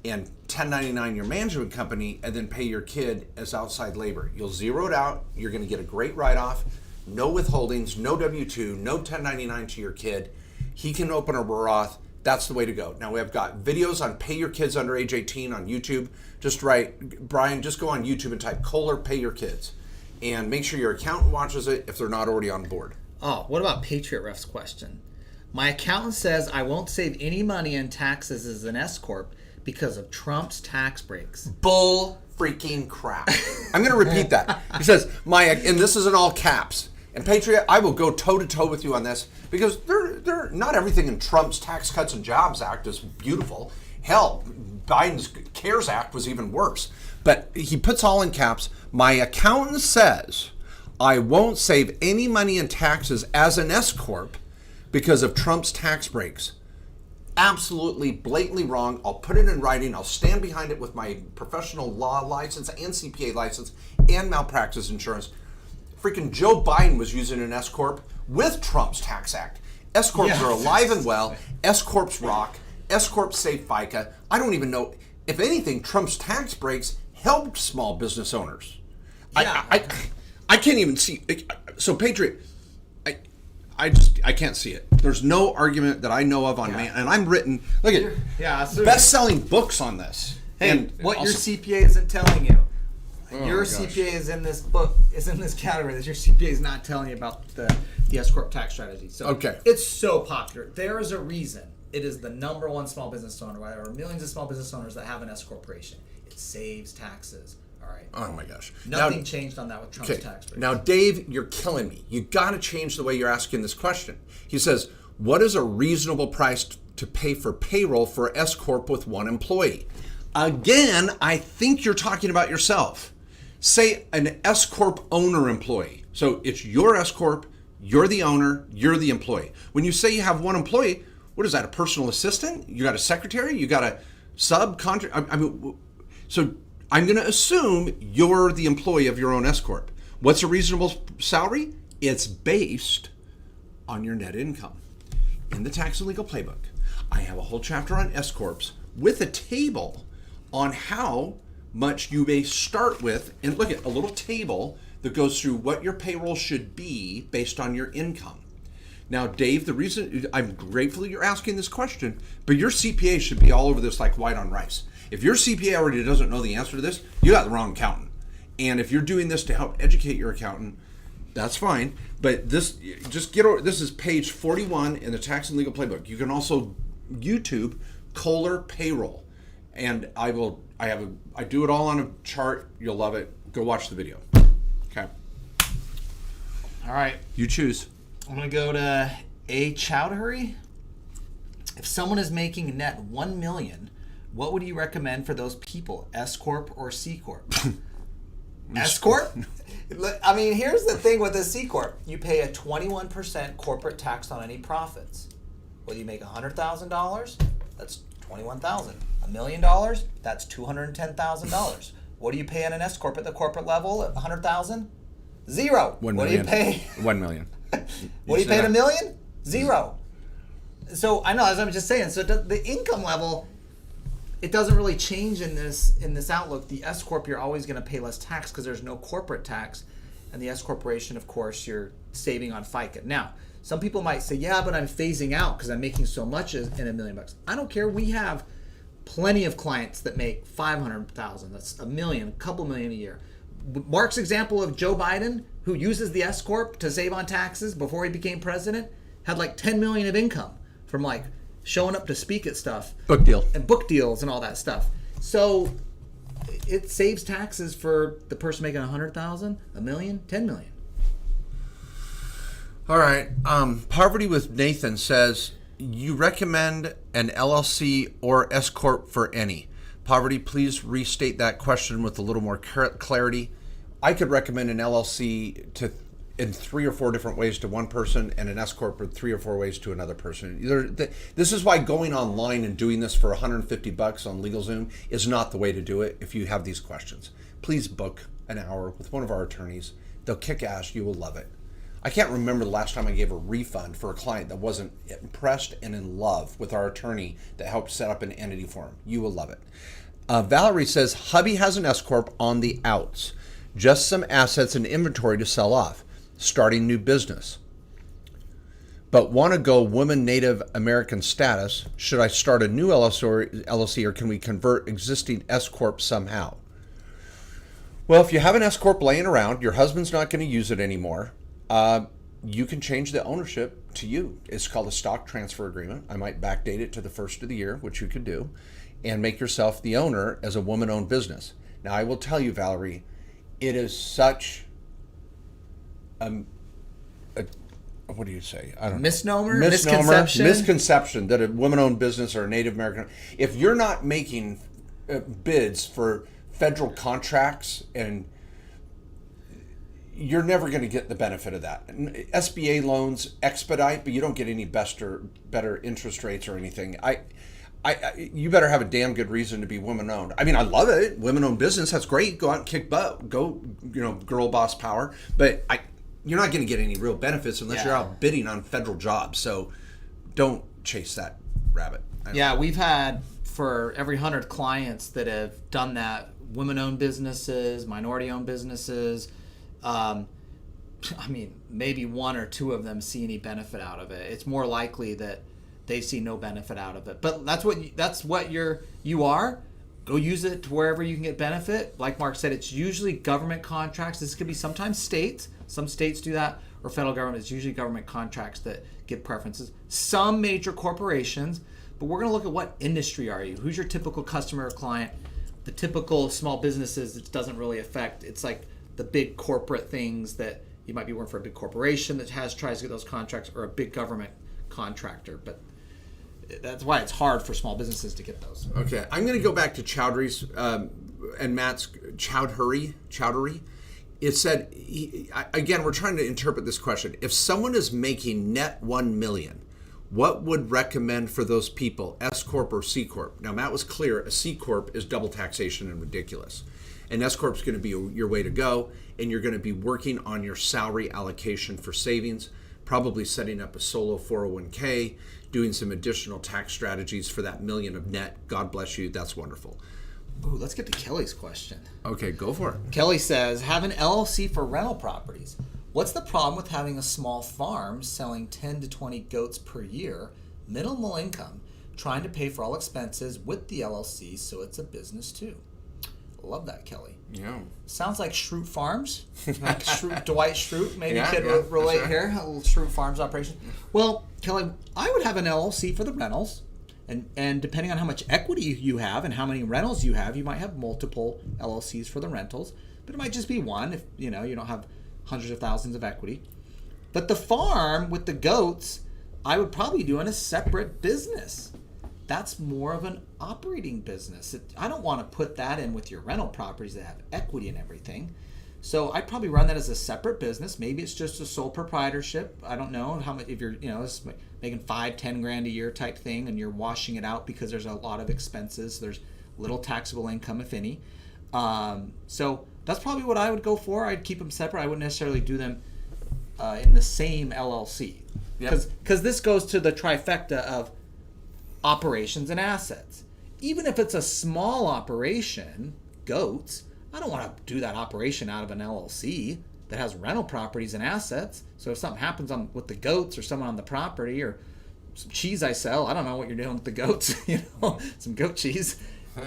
and 1099 your management company, and then pay your kid as outside labor. You'll zero it out. You're going to get a great write-off. No withholdings, no W-2, no 1099 to your kid. He can open a Roth. That's the way to go. Now, we have got videos on pay your kids under age 18 on YouTube. Just write, Brian, just go on YouTube and type Kohler pay your kids. And make sure your accountant watches it if they're not already on board. Oh, what about Patriot Ref's question? My accountant says I won't save any money in taxes as an S-Corp because of Trump's tax breaks. Bull freaking crap. I'm going to repeat that. He says, and this is in all caps. And Patriot, I will go toe-to-toe with you on this, because they're not everything in Trump's Tax Cuts and Jobs Act is beautiful. Hell, Biden's CARES Act was even worse. But he puts all in caps. My accountant says I won't save any money in taxes as an S-Corp because of Trump's tax breaks. Absolutely, blatantly wrong. I'll put it in writing. I'll stand behind it with my professional law license and CPA license and malpractice insurance. Freaking Joe Biden was using an S-Corp with Trump's Tax Act. S-Corps are alive and well. S-Corps rock. S-Corps save FICA. I don't even know. If anything, Trump's tax breaks helped small business owners. Yeah. I can't even see. So, Patriot, I can't see it. There's no argument that I know of on man. And I'm written, look at best-selling books on this. Hey, and what also, your CPA isn't telling you. Oh Your my gosh. CPA is in this book, is in this category. That your CPA is not telling you about the S-Corp tax strategy. So Okay. it's so popular. There is a reason it is the #1 small business owner. Right? There are millions of small business owners that have an S-Corporation. It saves taxes. All right. Oh my gosh. Nothing changed on that with Trump's tax breaks. Now, Dave, you're killing me. You got to change the way you're asking this question. He says, what is a reasonable price to pay for payroll for S-Corp with one employee? Again, I think you're talking about yourself. Say an S-Corp owner employee. So it's your S-Corp, you're the owner, you're the employee. When you say you have one employee, what is that, a personal assistant? You got a secretary? You got a subcontract? I mean, so I'm going to assume you're the employee of your own S-Corp. What's a reasonable salary? It's based on your net income. In the Tax and Legal Playbook, I have a whole chapter on S-Corps with a table on how much you may start with, and look at a little table that goes through what your payroll should be based on your income. Now, Dave, the reason I'm grateful you're asking this question, but your CPA should be all over this like white on rice. If your CPA already doesn't know the answer to this, you got the wrong accountant. And if you're doing this to help educate your accountant, that's fine. But this, just get over. This is page 41 in the Tax and Legal Playbook. You can also YouTube Kohler Payroll, and I do it all on a chart. You'll love it. Go watch the video. Okay. All right. You choose. I'm gonna go to A. Chowdhury. If someone is making net $1 million, what would you recommend for those people? S-Corp or C-Corp? S-Corp? I mean, here's the thing with a C-Corp. You pay a 21% corporate tax on any profits. Whether you make $100,000, that's $21,000. $1 million, that's $210,000. What do you pay on an S-Corp at the corporate level at $100,000? Zero. $1 million. What do you pay? $1 million. What do you pay at $1 million? Zero. So I know, as I'm just saying, so the income level, it doesn't really change in this outlook. The S corp, you're always going to pay less tax because there's no corporate tax, and the S corporation, of course, you're saving on FICA. Now, some people might say, yeah, but I'm phasing out because I'm making so much in $1 million. I don't care. We have plenty of clients that make $500,000. That's $1 million, a couple million a year. Mark's example of Joe Biden, who uses the S corp to save on taxes before he became president, had like $10 million of income from like showing up to speak at stuff, book deals and all that stuff. So it saves taxes for the person making $100,000, $1 million, $10 million. All right. Poverty with Nathan says, you recommend an LLC or S-Corp for any. Poverty, please restate that question with a little more clarity. I could recommend an LLC in 3 or 4 different ways to one person, and an S-Corp in 3 or 4 ways to another person. This is why going online and doing this for $150 on LegalZoom is not the way to do it if you have these questions. Please book an hour with one of our attorneys. They'll kick ass. You will love it. I can't remember the last time I gave a refund for a client that wasn't impressed and in love with our attorney that helped set up an entity for him. You will love it. Valerie says, hubby has an S-Corp on the outs. Just some assets and inventory to sell off. Starting new business. But want to go woman Native American status. Should I start a new LLC or can we convert existing S-Corp somehow? Well, if you have an S-Corp laying around, your husband's not going to use it anymore. You can change the ownership to you. It's called a stock transfer agreement. I might backdate it to the first of the year, which you could do, and make yourself the owner as a woman-owned business. Now, I will tell you, Valerie, it is such what do you say? I don't know. Misconception that a woman-owned business or a Native American. If you're not making bids for federal contracts, and you're never going to get the benefit of that. SBA loans expedite, but you don't get any better interest rates or anything. You better have a damn good reason to be women-owned. I mean, I love it. Women-owned business, that's great. Go out and kick butt. Go, girl boss power. But you're not going to get any real benefits unless you're out bidding on federal jobs. So don't chase that rabbit. Yeah, we've had, for every 100 clients that have done that, women-owned businesses, minority-owned businesses, I mean, maybe 1 or 2 of them see any benefit out of it. It's more likely that they see no benefit out of it. But that's what you are. Go use it to wherever you can get benefit. Like Mark said, it's usually government contracts. This could be sometimes states. Some states do that, or federal government. It's usually government contracts that get preferences. Some major corporations, but we're going to look at what industry are you? Who's your typical customer or client? The typical small businesses, it doesn't really affect. It's like the big corporate things that you might be working for a big corporation that tries to get those contracts, or a big government contractor. But that's why it's hard for small businesses to get those. Okay, I'm going to go back to Chowdhury's and Matt's Chowdhury. It said, again, we're trying to interpret this question. If someone is making net $1 million, what would recommend for those people, S-Corp or C-Corp? Now, Matt was clear, a C-Corp is double taxation and ridiculous. An S-Corp is going to be your way to go, and you're going to be working on your salary allocation for savings, probably setting up a solo 401k, doing some additional tax strategies for that $1 million of net. God bless you. That's wonderful. Ooh, let's get to Kelly's question. Okay, go for it. Kelly says, have an LLC for rental properties. What's the problem with having a small farm selling 10 to 20 goats per year, minimal income? trying to pay for all expenses with the LLC, so it's a business too. Love that, Kelly. Yeah. Sounds like Schrute Farms. Like Dwight Schrute maybe Yeah, could yeah, relate that's right. here. A little Schrute Farms operation. Well, Kelly, I would have an LLC for the rentals. And depending on how much equity you have and how many rentals you have, you might have multiple LLCs for the rentals. But it might just be one if you don't have hundreds of thousands of equity. But the farm with the goats, I would probably do in a separate business. That's more of an operating business. I don't want to put that in with your rental properties that have equity and everything. So I'd probably run that as a separate business. Maybe it's just a sole proprietorship. I don't know how much, if you're, it's making $5-10 grand a year type thing and you're washing it out because there's a lot of expenses. There's little taxable income, if any. So that's probably what I would go for. I'd keep them separate. I wouldn't necessarily do them in the same LLC. Because this goes to the trifecta of operations and assets. Even if it's a small operation, goats, I don't want to do that operation out of an LLC that has rental properties and assets. So if something happens with the goats or someone on the property or some cheese I sell, I don't know what you're doing with the goats, some goat cheese.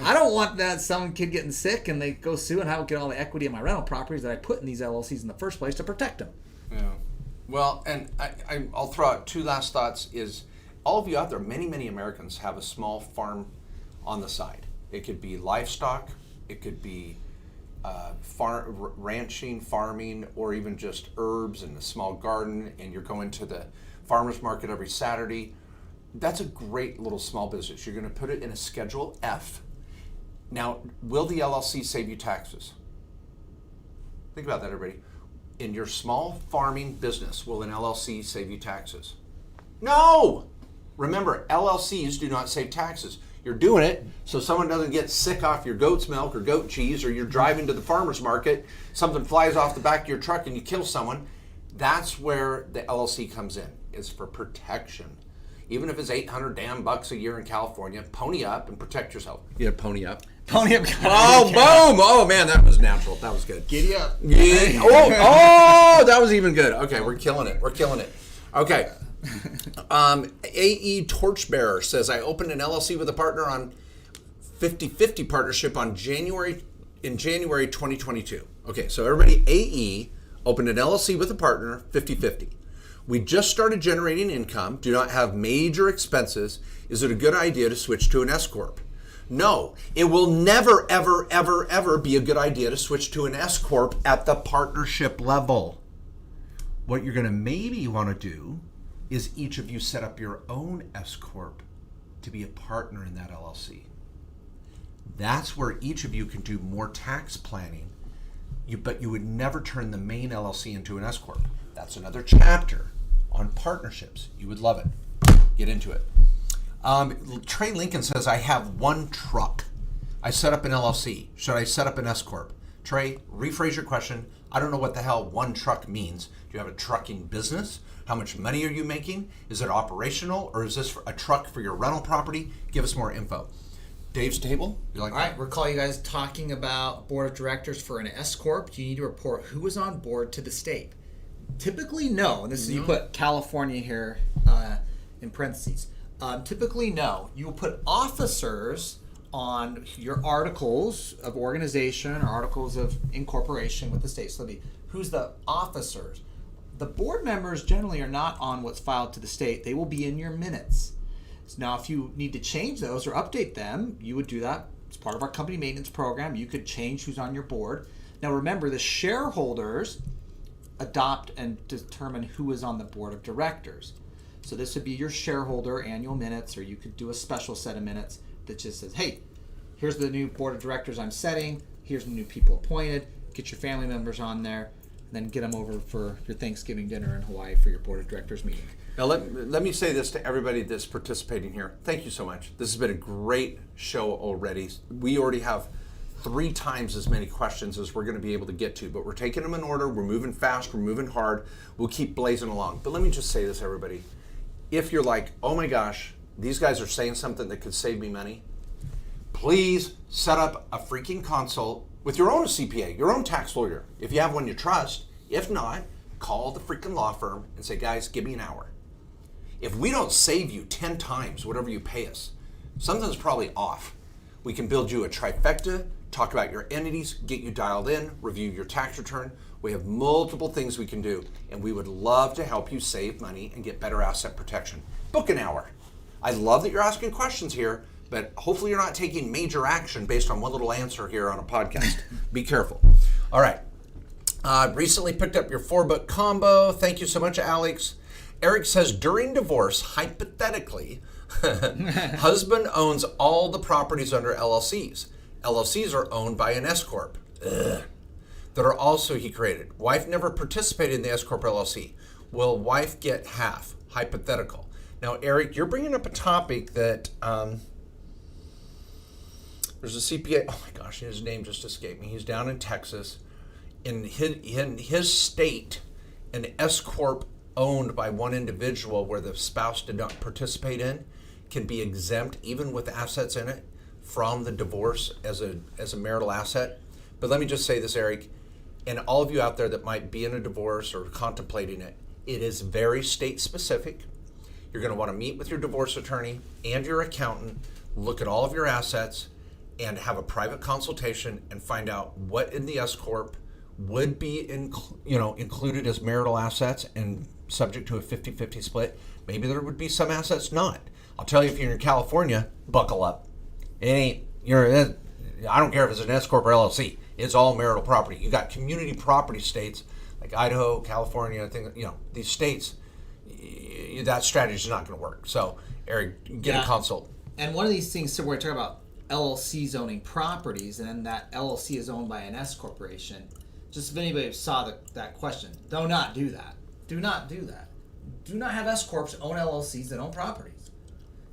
I don't want that some kid getting sick and they go sue and I will get all the equity in my rental properties that I put in these LLCs in the first place to protect them. Yeah. Well, and I'll throw out two last thoughts is all of you out there, many Americans have a small farm on the side. It could be livestock, it could be ranching, farming, or even just herbs and a small garden, and you're going to the farmer's market every Saturday. That's a great little small business. You're going to put it in a Schedule F. Now, will the LLC save you taxes? Think about that, everybody. In your small farming business, will an LLC save you taxes? No! Remember, LLCs do not save taxes. You're doing it so someone doesn't get sick off your goat's milk or goat cheese, or you're driving to the farmer's market, something flies off the back of your truck and you kill someone. That's where the LLC comes in. It's for protection. Even if it's $800 damn bucks a year in California, pony up and protect yourself. Yeah, pony up. Pony up. Oh, boom! Oh man, that was natural. That was good. Giddy up. Yeah. Oh, that was even good. Okay, we're killing it. Okay. AE Torchbearer says, I opened an LLC with a partner on 50-50 partnership in January 2022. Okay, so everybody, AE opened an LLC with a partner, 50-50. We just started generating income, do not have major expenses. Is it a good idea to switch to an S-Corp? No, it will never, ever be a good idea to switch to an S-Corp at the partnership level. What you're going to maybe want to do is each of you set up your own S-Corp to be a partner in that LLC. That's where each of you can do more tax planning, but you would never turn the main LLC into an S-Corp. That's another chapter on partnerships. You would love it. Get into it. Trey Lincoln says, I have one truck. I set up an LLC. Should I set up an S-Corp? Trey, rephrase your question. I don't know what the hell one truck means. Do you have a trucking business? How much money are you making? Is it operational, or is this a truck for your rental property? Give us more info. Dave's table? You like All right, recall you guys talking about board of directors for an S-Corp. You need to report who is on board to the state. Typically, no. And this is, you put California here in parentheses. Typically, no. You will put officers on your articles of organization or articles of incorporation with the state. So who's the officers? The board members generally are not on what's filed to the state. They will be in your minutes. So now, if you need to change those or update them, you would do that. It's part of our company maintenance program. You could change who's on your board. Now, remember, the shareholders adopt and determine who is on the board of directors. So this would be your shareholder annual minutes, or you could do a special set of minutes that just says, hey, here's the new board of directors I'm setting. Here's the new people appointed. Get your family members on there. Then get them over for your Thanksgiving dinner in Hawaii for your board of directors meeting. Now let me say this to everybody that's participating here. Thank you so much. This has been a great show already. We already have 3 times as many questions as we're going to be able to get to, but we're taking them in order. We're moving fast. We're moving hard. We'll keep blazing along. But let me just say this, everybody. If you're like, oh my gosh, these guys are saying something that could save me money, please set up a freaking consult with your own CPA, your own tax lawyer, if you have one you trust. If not, call the freaking law firm and say, guys, give me an hour. If we don't save you 10 times whatever you pay us, Something's probably off. We can build you a trifecta, talk about your entities, get you dialed in, review your tax return. We have multiple things we can do, and we would love to help you save money and get better asset protection. Book an hour. I love that you're asking questions here, but hopefully you're not taking major action based on one little answer here on a podcast. Be careful. All right. Recently picked up your 4-book combo. Thank you so much, Alex. Eric says, during divorce, hypothetically, husband owns all the properties under LLCs. LLCs are owned by an S-Corp. That are also he created. Wife never participated in the S-Corp LLC. Will wife get half? Hypothetical. Now, Eric, you're bringing up a topic that there's a CPA. Oh my gosh, his name just escaped me. He's down in Texas. In his state, an S-Corp owned by one individual where the spouse did not participate in can be exempt, even with assets in it, from the divorce as a marital asset. But let me just say this, Eric, and all of you out there that might be in a divorce or contemplating it, it is very state specific. You're going to want to meet with your divorce attorney and your accountant, look at all of your assets, and have a private consultation and find out what in the S-Corp would be included as marital assets and subject to a 50-50 split. Maybe there would be some assets not. I'll tell you, if you're in California, buckle up. I don't care if it's an S-Corp or LLC. It's all marital property. You got community property states like Idaho, California, these states, that strategy is not going to work. So, Eric, get a consult. And one of these things, so we're talking about LLCs owning properties, and then that LLC is owned by an S corporation. Just if anybody saw that question, do not do that. Do not do that. Do not have S corps own LLCs that own properties.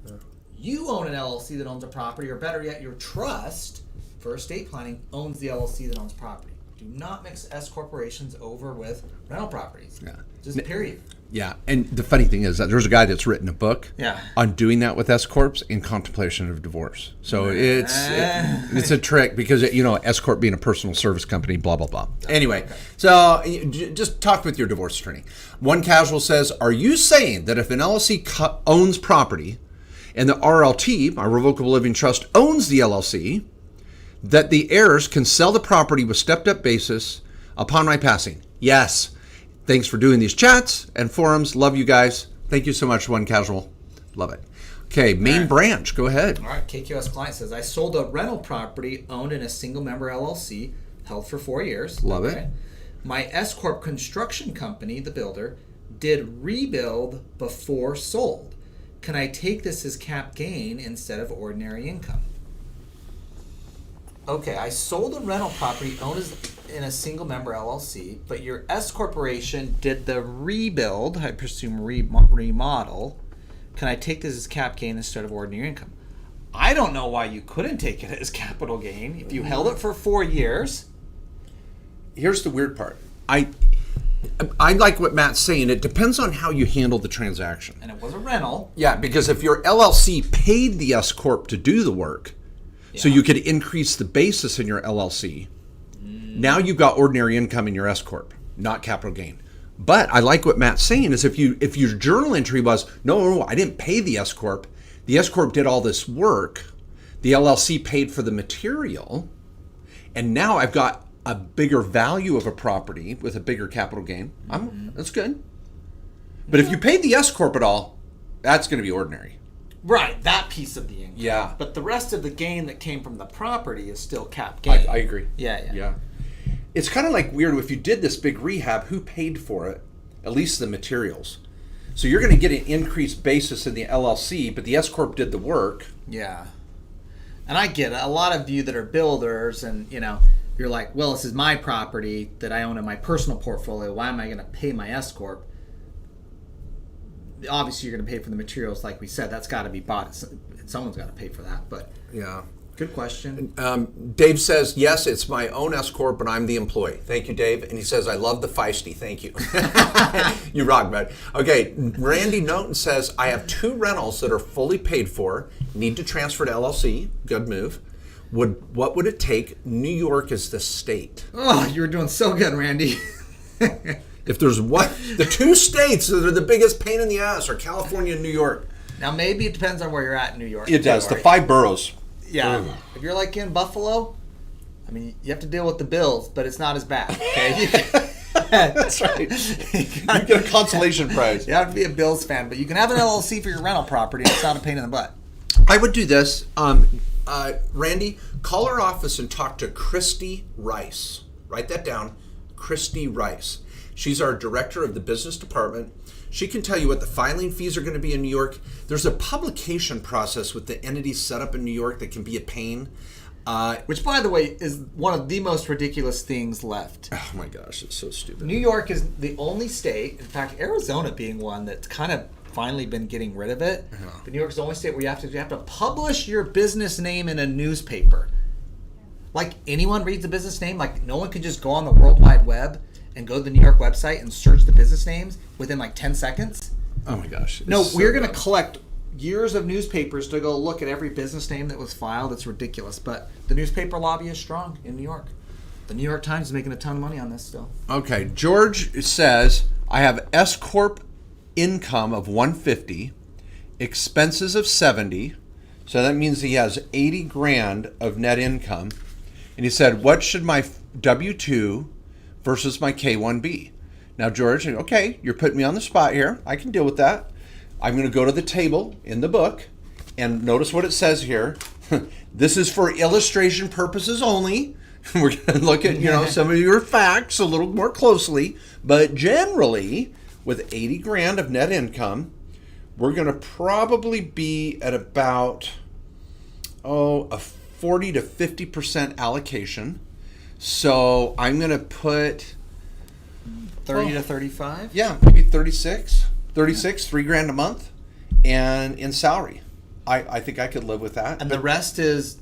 Yeah. You own an LLC that owns a property, or better yet, your trust for estate planning owns the LLC that owns property. Do not mix S corporations over with rental properties. Yeah. Just period. Yeah, and the funny thing is that there's a guy that's written a book on doing that with S-Corps in contemplation of divorce. So it's a trick because, S-Corp being a personal service company, blah, blah, blah. Anyway, so just talk with your divorce attorney. One casual says, are you saying that if an LLC owns property and the RLT, my revocable living trust, owns the LLC, that the heirs can sell the property with stepped-up basis upon my passing? Yes. Thanks for doing these chats and forums. Love you guys. Thank you so much, One Casual. Love it. Okay, main branch. Go ahead. All right, KQS client says, I sold a rental property owned in a single-member LLC, held for 4 years. Love it. My S-Corp construction company, the builder, did rebuild before sold. Can I take this as cap gain instead of ordinary income? Okay, I sold a rental property owned in a single-member LLC, but your S corporation did the rebuild, I presume remodel. Can I take this as cap gain instead of ordinary income? I don't know why you couldn't take it as capital gain if you held it for 4 years. Here's the weird part. I like what Matt's saying. It depends on how you handle the transaction. And it was a rental. Yeah, because if your LLC paid the S corp to do the work, so you could increase the basis in your LLC. Now you've got ordinary income in your S corp, not capital gain. But I like what Matt's saying is if your journal entry was no, I didn't pay the S corp. The S corp did all this work. The LLC paid for the material, and now I've got a bigger value of a property with a bigger capital gain. That's good. But if you paid the S corp at all, that's going to be ordinary. Right, that piece of the income. Yeah. But the rest of the gain that came from the property is still cap gain. I agree. Yeah. It's kind of like weird if you did this big rehab, who paid for it? At least the materials. So you're going to get an increased basis in the LLC, but the S corp did the work. Yeah. And I get it. A lot of you that are builders and, you're like, well, this is my property that I own in my personal portfolio. Why am I going to pay my S corp? Obviously, you're going to pay for the materials, like we said. That's got to be bought. Someone's got to pay for that. But yeah, good question. Dave says, yes, it's my own S corp, and I'm the employee. Thank you, Dave. And he says, I love the feisty. Thank you. You rock, bud. Okay, Randy Noten says, I have 2 rentals that are fully paid for. Need to transfer to LLC. Good move. What would it take? New York is the state. Oh, you were doing so good, Randy. If there's the 2 states that are the biggest pain in the ass are California and New York. Now, maybe it depends on where you're at in New York. It does. The Right? 5 boroughs. Yeah. If you're like in Buffalo, I mean, you have to deal with the bills, but it's not as bad. Okay. That's right. You get a consolation prize. You have to be a Bills fan, but you can have an LLC for your rental property. And it's not a pain in the butt. I would do this. Randy, call our office and talk to Christy Rice. Write that down. Christy Rice. She's our director of the business department. She can tell you what the filing fees are going to be in New York. There's a publication process with the entities set up in New York that can be a pain. Which, by the way, is one of the most ridiculous things left. Oh my gosh, it's so stupid. New York is the only state, in fact, Arizona being one that's kind of finally been getting rid of it. But New York's the only state where you have to publish your business name in a newspaper. Like, anyone reads a business name? Like, no one can just go on the World Wide Web and go to the New York website and search the business names within like 10 seconds? Oh my gosh. No, we're going to collect years of newspapers to go look at every business name that was filed. It's ridiculous. But the newspaper lobby is strong in New York. The New York Times is making a ton of money on this still. Okay, George says, I have S-Corp income of 150, expenses of 70, so that means he has 80 grand of net income. And he said, what should my W-2 versus my K-1 be? Now, George, okay, you're putting me on the spot here. I can deal with that. I'm going to go to the table in the book and notice what it says here. This is for illustration purposes only. We're going to look at, some of your facts a little more closely. But generally, with 80 grand of net income, we're going to probably be at about, a 40 to 50% allocation. So I'm going to put 30 to 35? Yeah, maybe 36, 3 grand a month, and in salary. I think I could live with that. And the rest is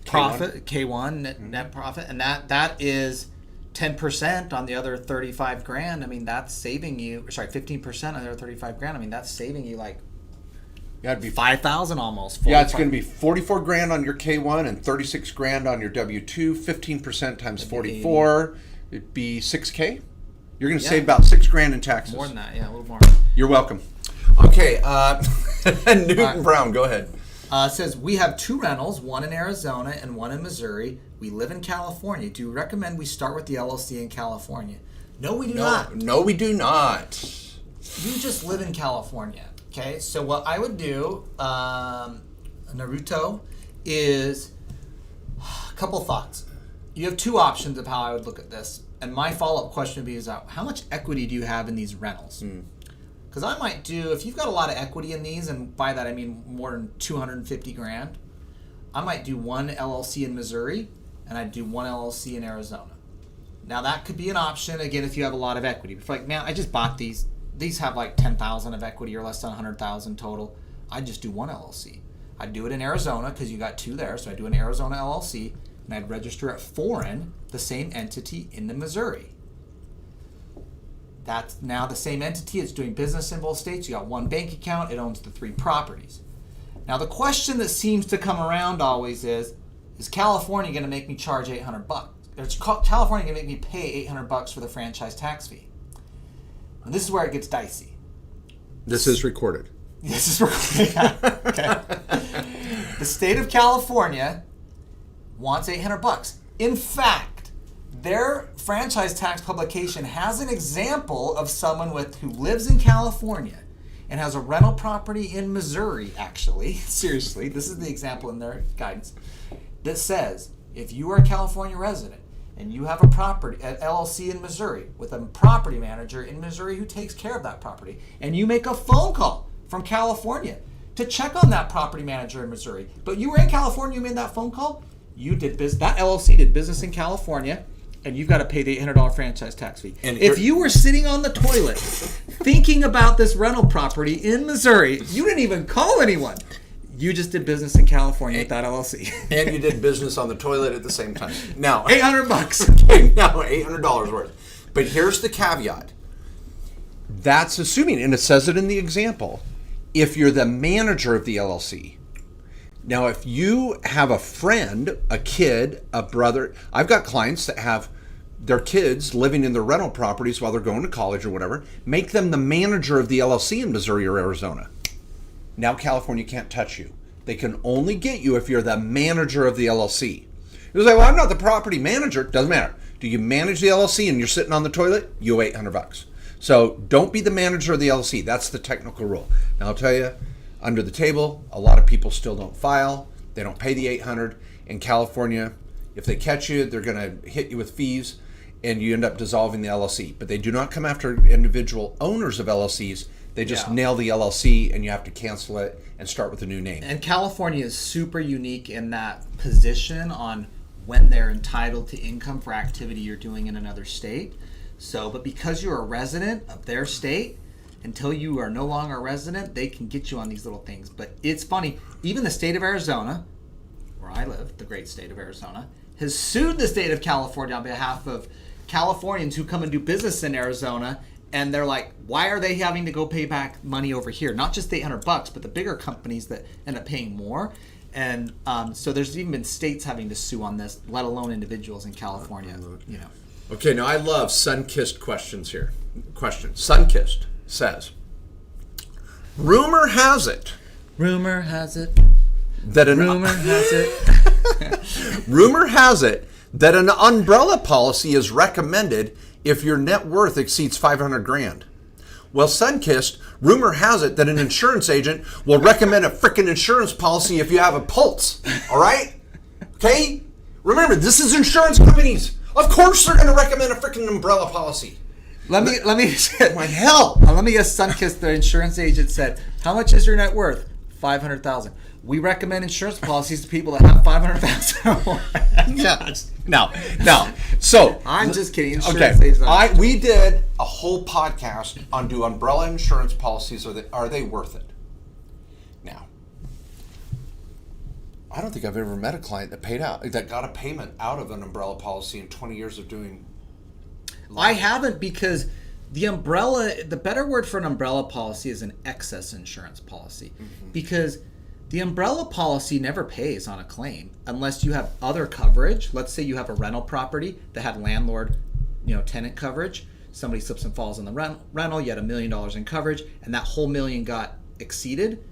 profit, K1, net profit, and that is 10% on the other 35 grand. I mean, that's saving you, 15% on the other 35 grand. I mean, that's saving you like it'd be 5,000 almost. Yeah, it's going to be 44 grand on your K1 and 36 grand on your W2. 15% times 44, it'd be 6K. You're going to save about 6 grand in taxes. More than that, yeah, a little more. You're welcome. Okay, Newton Brown, go ahead. It says, we have 2 rentals, one in Arizona and one in Missouri. We live in California. Do you recommend we start with the LLC in California? No, we do not. No, we do not. You just live in California, okay? So what I would do, Naruto, is a couple thoughts. You have 2 options of how I would look at this. And my follow-up question would be, how much equity do you have in these rentals? Because I might do, if you've got a lot of equity in these, and by that I mean more than 250 grand, I might do one LLC in Missouri, and I'd do one LLC in Arizona. Now that could be an option, again, if you have a lot of equity. If like, man, I just bought these have like 10,000 of equity or less than 100,000 total, I'd just do one LLC. I'd do it in Arizona, because you got 2 there, so I'd do an Arizona LLC, and I'd register it foreign, the same entity in the Missouri. That's now the same entity. It's doing business in both states. You got one bank account. It owns the 3 properties. Now the question that seems to come around always is California going to make me charge $800? Is California going to make me pay $800 for the franchise tax fee? And this is where it gets dicey. This is recorded. This is recorded. Yeah. Okay. The state of California wants $800. In fact, their franchise tax publication has an example of someone who lives in California and has a rental property in Missouri, actually. Seriously, this is the example in their guidance that says, if you are a California resident and you have a property, an LLC in Missouri, with a property manager in Missouri who takes care of that property, and you make a phone call from California to check on that property manager in Missouri, but you were in California, you made that phone call, that LLC did business in California, and you've got to pay the $800 franchise tax fee. And if you were sitting on the toilet thinking about this rental property in Missouri, you didn't even call anyone. You just did business in California with that LLC. And you did business on the toilet at the same time. Now, $800. Okay, now $800 worth. But here's the caveat. That's assuming, and it says it in the example, if you're the manager of the LLC. Now, if you have a friend, a kid, a brother, I've got clients that have their kids living in their rental properties while they're going to college or whatever, make them the manager of the LLC in Missouri or Arizona. Now California can't touch you. They can only get you if you're the manager of the LLC. You say, well, I'm not the property manager. Doesn't matter. Do you manage the LLC and you're sitting on the toilet? You owe $800. So don't be the manager of the LLC. That's the technical rule. Now I'll tell you, under the table, a lot of people still don't file. They don't pay the $800. In California, if they catch you, they're going to hit you with fees, and you end up dissolving the LLC. But they do not come after individual owners of LLCs. They just nail the LLC, and you have to cancel it and start with a new name. And California is super unique in that position on when they're entitled to income for activity you're doing in another state. So, but because you're a resident of their state, until you are no longer a resident, they can get you on these little things. But it's funny, even the state of Arizona, where I live, the great state of Arizona, has sued the state of California on behalf of Californians who come and do business in Arizona, and they're like, why are they having to go pay back money over here? Not just $800, but the bigger companies that end up paying more. And so there's even been states having to sue on this, let alone individuals in California. You know. Okay, now I love sun-kissed questions here. Question: Sun-kissed says, rumor has it that rumor has it that an umbrella policy is recommended if your net worth exceeds $500,000. Well, Sunkissed, rumor has it that an insurance agent will recommend a freaking insurance policy if you have a pulse. All right? Okay? Remember, this is insurance companies. Of course they're going to recommend a freaking umbrella policy. Let me My hell. Let me guess. Sunkissed, the insurance agent said, "How much is your net worth? $500,000. We recommend insurance policies to people that have $500,000 or more." Yeah. No. So I'm just kidding. Insurance okay. agents We did a whole podcast on do umbrella insurance policies, are they worth it? Now, I don't think I've ever met a client that got a payment out of an umbrella policy in 20 years of doing. I haven't, because the better word for an umbrella policy is an excess insurance policy, because the umbrella policy never pays on a claim unless you have other coverage. Let's say you have a rental property that had landlord, tenant coverage. Somebody slips and falls in the rental. You had $1 million in coverage, and that whole $1 million got exceeded,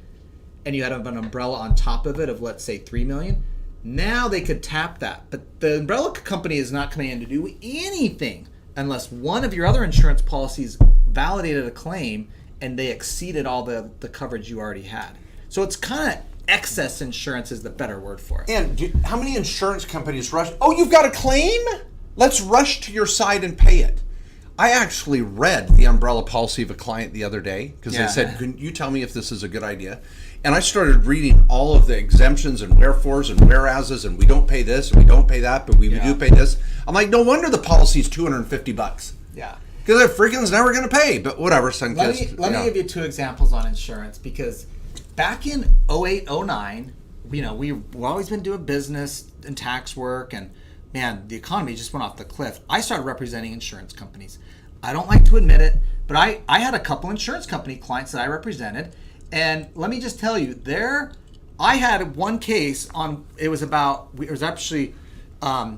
and you had an umbrella on top of it of, let's say, $3 million. Now they could tap that, but the umbrella company is not coming in to do anything unless one of your other insurance policies validated a claim and they exceeded all the coverage you already had. So it's kind of excess insurance is the better word for it. And how many insurance companies rush? Oh, you've got a claim? Let's rush to your side and pay it. I actually read the umbrella policy of a client the other day because they said, "Can you tell me if this is a good idea?" And I started reading all of the exemptions and wherefores and whereases, and we don't pay this and we don't pay that, but we do pay this. I'm like, no wonder the policy is $250. Yeah. Because that freaking's never going to pay, but whatever. Let me give you 2 examples on insurance, because back in 08, 09, we've always been doing business and tax work, and man, the economy just went off the cliff. I started representing insurance companies. I don't like to admit it, but I had a couple insurance company clients that I represented, and let me just tell you, I had one case it was actually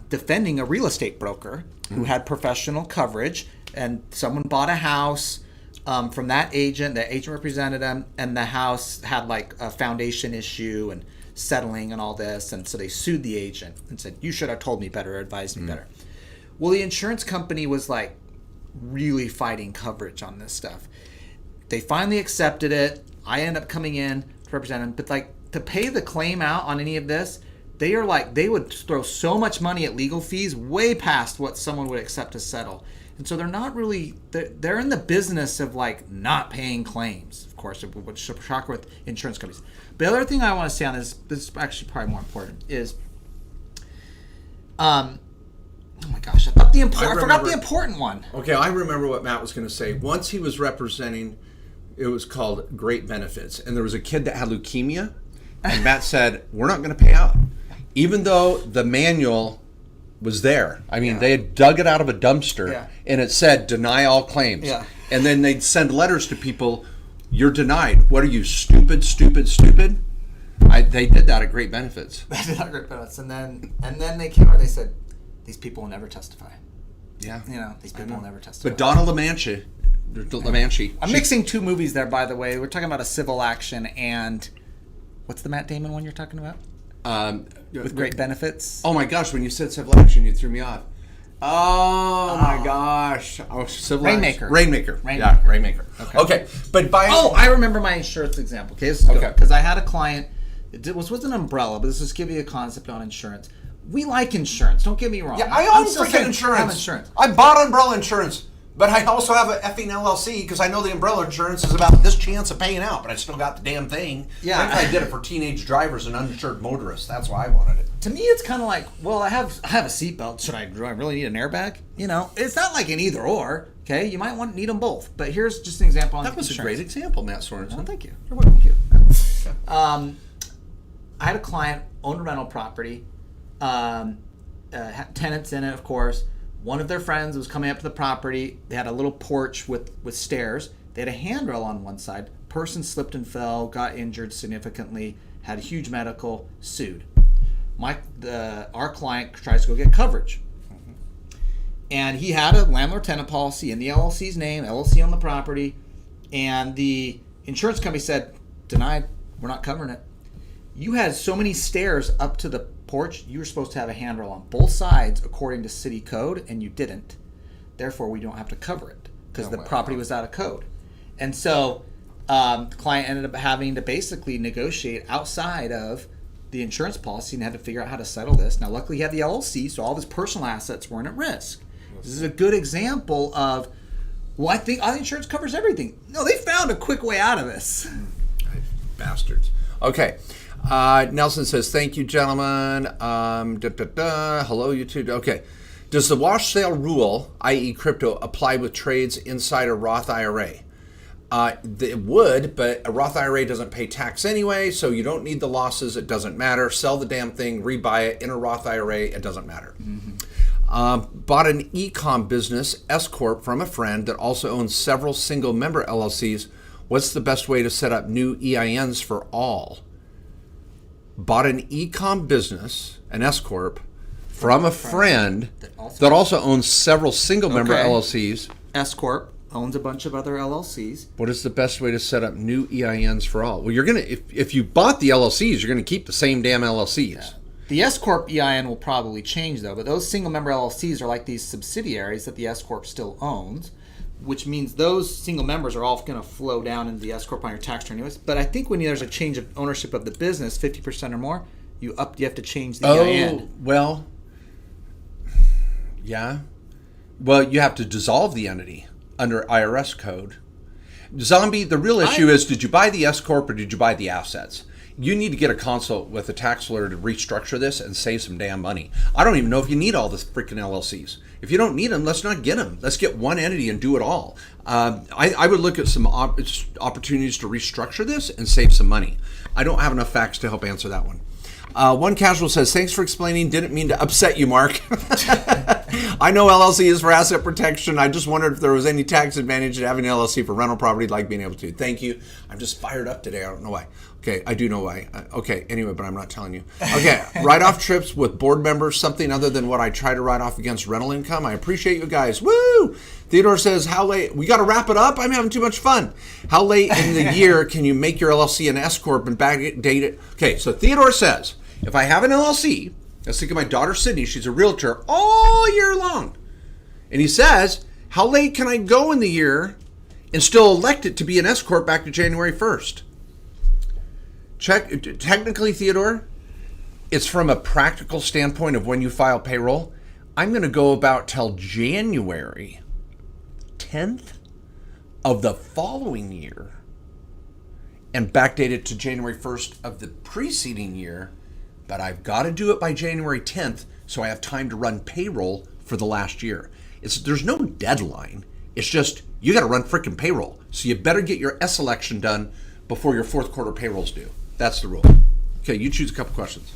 defending a real estate broker who had professional coverage, and someone bought a house from that agent. The agent represented them, and the house had like a foundation issue and settling and all this, and so they sued the agent and said, "You should have told me better, or advised me better." Well, the insurance company was like really fighting coverage on this stuff. They finally accepted it. I ended up coming in to represent them, but like to pay the claim out on any of this, they would throw so much money at legal fees, way past what someone would accept to settle. And so they're not really, they're in the business of like not paying claims, of course, which is a shocker with insurance companies. The other thing I want to say on this is actually probably more important, is, oh my gosh, I forgot the important one. Okay, I remember what Matt was going to say. Once he was representing, it was called Great Benefits, and there was a kid that had leukemia, and Matt said, "We're not going to pay out," even though the manual was there. I mean, they had dug it out of a dumpster, and it said, "Deny all claims." Yeah. And then they'd send letters to people, "You're denied. What are you, stupid? They did that at Great Benefits. They did that at Great Benefits, and then they came out and they said, "These people will never testify." Yeah. These people will never testify. But Donna LaMantia LaManche. I'm mixing two movies there, by the way. We're talking about a civil action and what's the Matt Damon one you're talking about? With great benefits. Oh my gosh! When you said civil action, you threw me off. Oh my gosh! Oh, civil Rainmaker. Action. Rainmaker. Rainmaker. Yeah, Rainmaker. Okay, but by I remember my insurance example. Okay, because I had a client. It was an umbrella, but this just give you a concept on insurance. We like insurance. Don't get me wrong. Yeah, I own freaking insurance. I have insurance. I bought umbrella insurance, but I also have an effing LLC because I know the umbrella insurance is about this chance of paying out, but I still got the damn thing. Yeah. I did it for teenage drivers and uninsured motorists. That's why I wanted it. To me, it's kind of like, well, I have a seatbelt. Do I really need an airbag? You know, it's not like an either or. Okay, you might need them both. But here's just an example on that was insurance. a great example, Matt Sorensen. Well, thank you. You're welcome. Thank you. I had a client owned a rental property, tenants in it, of course. One of their friends was coming up to the property. They had a little porch with stairs. They had a handrail on one side. Person slipped and fell, got injured significantly, had a huge medical, sued. Our client tries to go get coverage. And he had a landlord-tenant policy in the LLC's name, LLC on the property, and the insurance company said, denied, we're not covering it. You had so many stairs up to the porch, you were supposed to have a handrail on both sides according to city code, and you didn't. Therefore, we don't have to cover it because the property was out of code. And so the client ended up having to basically negotiate outside of the insurance policy and had to figure out how to settle this. Now, luckily, he had the LLC, so all of his personal assets weren't at risk. This is a good example of, well, I think insurance covers everything. No, they found a quick way out of this. Bastards. Okay. Nelson says, thank you, gentlemen. Hello, YouTube. Okay. Does the wash sale rule, i.e. crypto, apply with trades inside a Roth IRA? It would, but a Roth IRA doesn't pay tax anyway, so you don't need the losses. It doesn't matter. Sell the damn thing, rebuy it in a Roth IRA. It doesn't matter. Bought an e-com business, S-Corp, from a friend that also owns several single-member LLCs. What's the best way to set up new EINs for all? Bought an e-com business, an S-Corp, from a friend that also owns several single-member LLCs. S-Corp owns a bunch of other LLCs. What is the best way to set up new EINs for all? Well, you're gonna if you bought the LLCs, you're gonna keep the same damn LLCs. Yeah. The S-Corp EIN will probably change, though, but those single-member LLCs are like these subsidiaries that the S-Corp still owns, which means those single members are all going to flow down into the S-Corp on your tax return anyways. But I think when there's a change of ownership of the business, 50% or more, you have to change the EIN. Oh, well, yeah. Well, you have to dissolve the entity under IRS code. Zombie, the real issue is, did you buy the S-Corp or did you buy the assets? You need to get a consult with a tax lawyer to restructure this and save some damn money. I don't even know if you need all the freaking LLCs. If you don't need them, let's not get them. Let's get one entity and do it all. I would look at some opportunities to restructure this and save some money. I don't have enough facts to help answer that one. One casual says, thanks for explaining. Didn't mean to upset you, Mark. I know LLC is for asset protection. I just wondered if there was any tax advantage to having an LLC for rental property, like being able to. Thank you. I'm just fired up today. I don't know why. Okay, I do know why. Okay, anyway, but I'm not telling you. Okay, write-off trips with board members, something other than what I try to write off against rental income. I appreciate you guys. Woo! Theodore says, how late? We got to wrap it up? I'm having too much fun. How late in the year can you make your LLC an S-Corp and backdate it? Okay, so Theodore says, if I have an LLC, let's think of my daughter Sydney, she's a realtor all year long. And he says, how late can I go in the year and still elect it to be an S-Corp back to January 1st? Technically, Theodore, it's from a practical standpoint of when you file payroll. I'm going to go about till January 10th of the following year and backdate it to January 1st of the preceding year. But I've got to do it by January 10th so I have time to run payroll for the last year. There's no deadline. It's just you got to run freaking payroll. So you better get your S election done before your fourth quarter payroll's due. That's the rule. Okay, you choose a couple questions.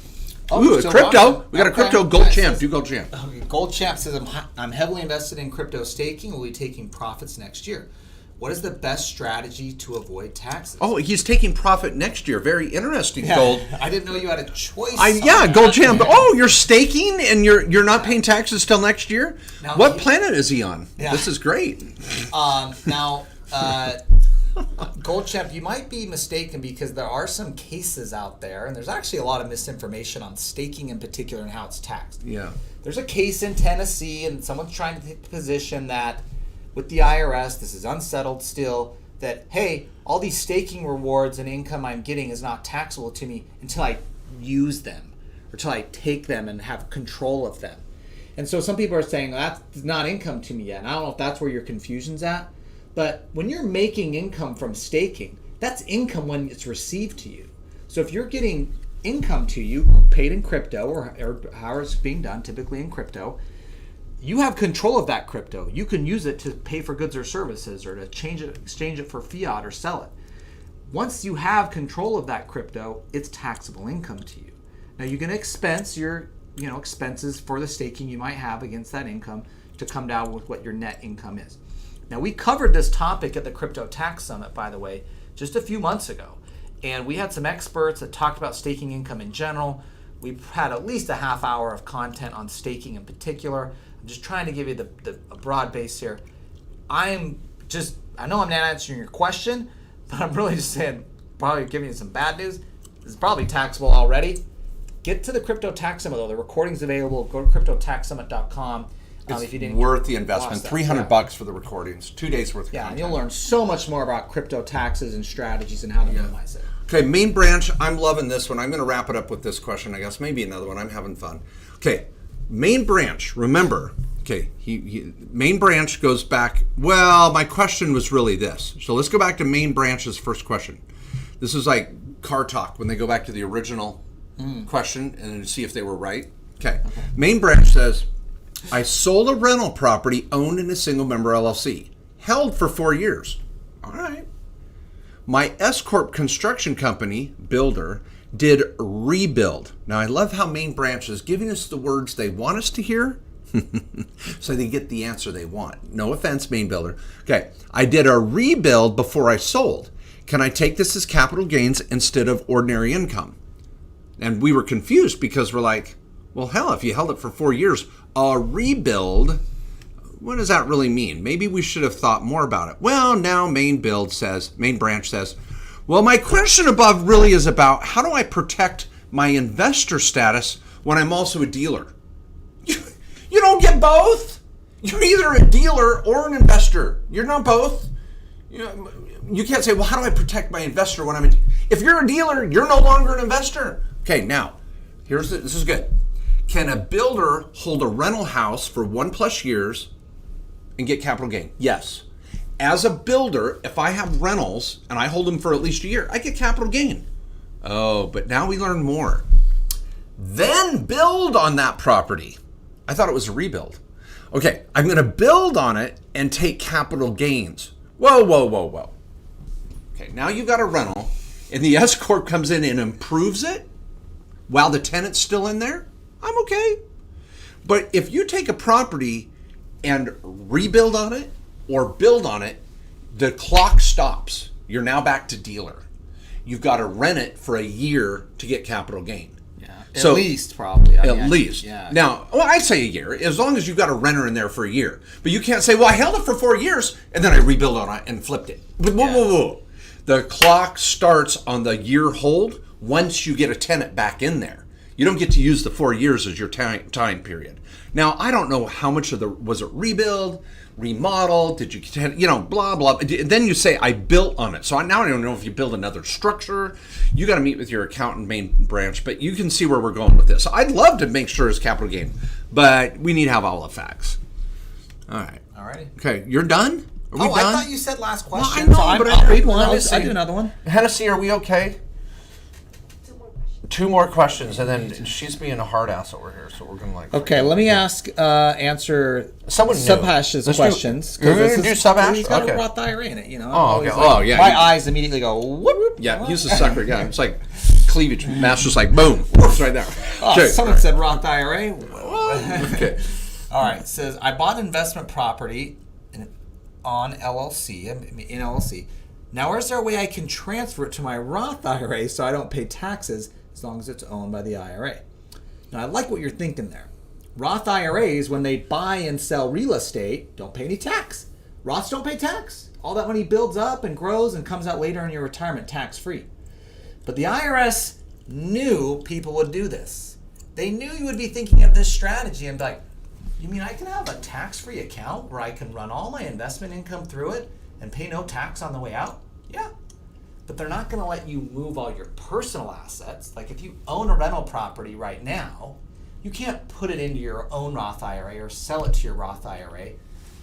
Ooh, crypto. We got a crypto gold champ. Do gold champ. Gold champ says, I'm heavily invested in crypto staking. Will be taking profits next year. What is the best strategy to avoid taxes? Oh, he's taking profit next year. Very interesting, Gold. I didn't know you had a choice. Gold Jam. Oh, you're staking and you're not paying taxes till next year? Now, what planet is he on? Yeah. This is great. Now, Gold Champ, you might be mistaken because there are some cases out there, and there's actually a lot of misinformation on staking in particular and how it's taxed. Yeah. There's a case in Tennessee, and someone's trying to take the position that with the IRS, this is unsettled still, that, hey, all these staking rewards and income I'm getting is not taxable to me until I use them or until I take them and have control of them. And so some people are saying, that's not income to me yet. And I don't know if that's where your confusion's at. But when you're making income from staking, that's income when it's received to you. So if you're getting income to you paid in crypto or however it's being done, typically in crypto, you have control of that crypto. You can use it to pay for goods or services or to exchange it for fiat or sell it. Once you have control of that crypto, it's taxable income to you. Now you can expense your expenses for the staking you might have against that income to come down with what your net income is. Now we covered this topic at the Crypto Tax Summit, by the way, just a few months ago. And we had some experts that talked about staking income in general. We've had at least a half hour of content on staking in particular. I'm just trying to give you a broad base here. I know I'm not answering your question, but I'm really just saying, probably giving you some bad news. This is probably taxable already. Get to the Crypto Tax Summit, though. The recording's available. Go to cryptotaxsummit.com. It's if you didn't worth the investment. $300 for the recordings. 2 days worth of Yeah, content. and you'll learn so much more about crypto taxes and strategies and how to minimize it. Okay, main branch. I'm loving this one. I'm going to wrap it up with this question, I guess. Maybe another one. I'm having fun. Okay, main branch. Remember, okay, main branch goes back. Well, my question was really this. So let's go back to main branch's first question. This is like car talk when they go back to the original question and see if they were right. Okay. Main branch says, I sold a rental property owned in a single member LLC, held for 4 years. All right. My S-Corp construction company, builder, did rebuild. Now, I love how main branch is giving us the words they want us to hear so they get the answer they want. No offense, main builder. Okay. I did a rebuild before I sold. Can I take this as capital gains instead of ordinary income? And we were confused because we're like, well, hell, if you held it for 4 years, a rebuild, what does that really mean? Maybe we should have thought more about it. Well, now main branch says, well, my question above really is about how do I protect my investor status when I'm also a dealer? You don't get both. You're either a dealer or an investor. You're not both. You can't say, well, how do I protect my investor when I'm a dealer? If you're a dealer, you're no longer an investor. Okay, now, this is good. Can a builder hold a rental house for 1+ years and get capital gain? Yes. As a builder, if I have rentals and I hold them for at least a year, I get capital gain. Oh, but now we learn more. Then build on that property. I thought it was a rebuild. Okay, I'm going to build on it and take capital gains. Whoa. Okay, now you got a rental and the S-Corp comes in and improves it while the tenant's still in there. I'm okay. But if you take a property and rebuild on it or build on it, the clock stops. You're now back to dealer. You've got to rent it for a year to get capital gain. Yeah, at least probably. At least. Yeah. Now, I'd say a year, as long as you've got a renter in there for a year. But you can't say, well, I held it for 4 years and then I rebuilt on it and flipped it. Whoa. The clock starts on the year hold once you get a tenant back in there. You don't get to use the 4 years as your time period. Now, I don't know how much of was it rebuild, remodel, did you, blah, blah. Then you say, I built on it. So now I don't know if you build another structure. You got to meet with your accountant main branch, but you can see where we're going with this. I'd love to make sure it's capital gain, but we need to have all the facts. All right. All righty. Okay, you're done? Are we done? I thought you said last question. Well, I know, but I'll read one. I'll do another one. Hennessy, are we okay? 2 more questions, and then she's being a hard ass over here, so we're gonna Okay, let me answer someone Subhash's questions. You're gonna do Subhash? He's got a Roth IRA in it, Oh, okay. Yeah. My eyes immediately go whoop. Yeah, he's a sucker. Yeah, it's like cleavage. Matt's just like boom, it's right there. Okay. Someone said Roth IRA. Okay. All right. It says I bought investment property on LLC, in LLC. Now, is there a way I can transfer it to my Roth IRA so I don't pay taxes as long as it's owned by the IRA? Now, I like what you're thinking there. Roth IRAs, when they buy and sell real estate, don't pay any tax. Roths don't pay tax. All that money builds up and grows and comes out later in your retirement tax-free. But the IRS knew people would do this. They knew you would be thinking of this strategy and be like, you mean I can have a tax-free account where I can run all my investment income through it and pay no tax on the way out? Yeah. But they're not going to let you move all your personal assets. Like if you own a rental property right now, you can't put it into your own Roth IRA or sell it to your Roth IRA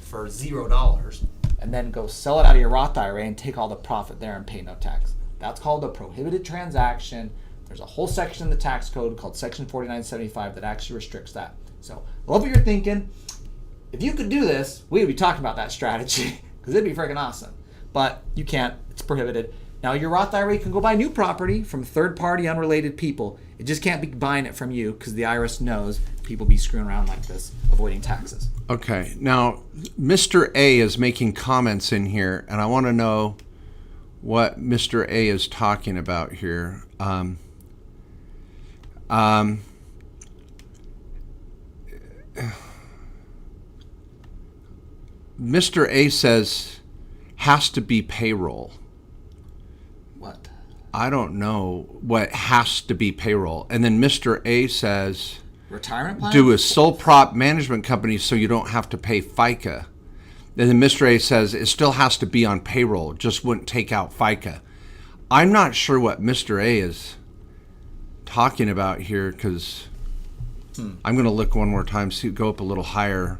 for $0 and then go sell it out of your Roth IRA and take all the profit there and pay no tax. That's called a prohibited transaction. There's a whole section in the tax code called Section 4975 that actually restricts that. So I love what you're thinking. If you could do this, we would be talking about that strategy because it'd be freaking awesome. But you can't. It's prohibited. Now, your Roth IRA can go buy new property from third-party unrelated people. It just can't be buying it from you because the IRS knows people be screwing around like this, avoiding taxes. Okay. Now, Mr. A is making comments in here, and I want to know what Mr. A is talking about here. Mr. A says has to be payroll. What? I don't know what has to be payroll. And then Mr. A says Retirement plan? do a sole prop management company so you don't have to pay FICA. And then Mr. A says it still has to be on payroll, just wouldn't take out FICA. I'm not sure what Mr. A is talking about here because I'm going to look one more time, see go up a little higher.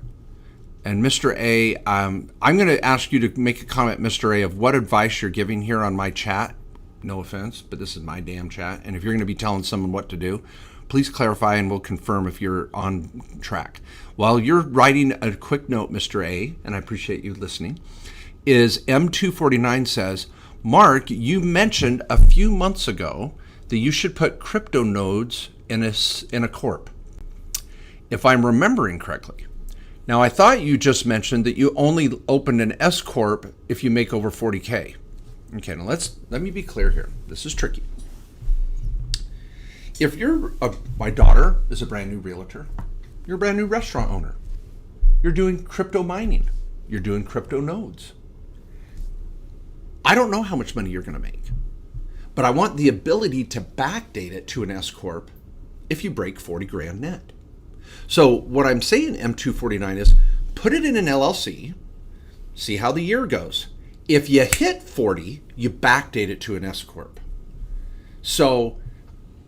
And Mr. A, I'm going to ask you to make a comment, Mr. A, of what advice you're giving here on my chat. No offense, but this is my damn chat. And if you're going to be telling someone what to do, please clarify and we'll confirm if you're on track. While you're writing a quick note, Mr. A, and I appreciate you listening, is M249 says, Mark, you mentioned a few months ago that you should put crypto nodes in a corp, if I'm remembering correctly. Now, I thought you just mentioned that you only opened an S-Corp if you make over 40K. Okay, now let me be clear here. This is tricky. If you're, my daughter is a brand new realtor, you're a brand new restaurant owner, you're doing crypto mining, you're doing crypto nodes. I don't know how much money you're going to make, but I want the ability to backdate it to an S-Corp if you break 40 grand net. So what I'm saying, M249, is put it in an LLC, see how the year goes. If you hit 40, you backdate it to an S-Corp. So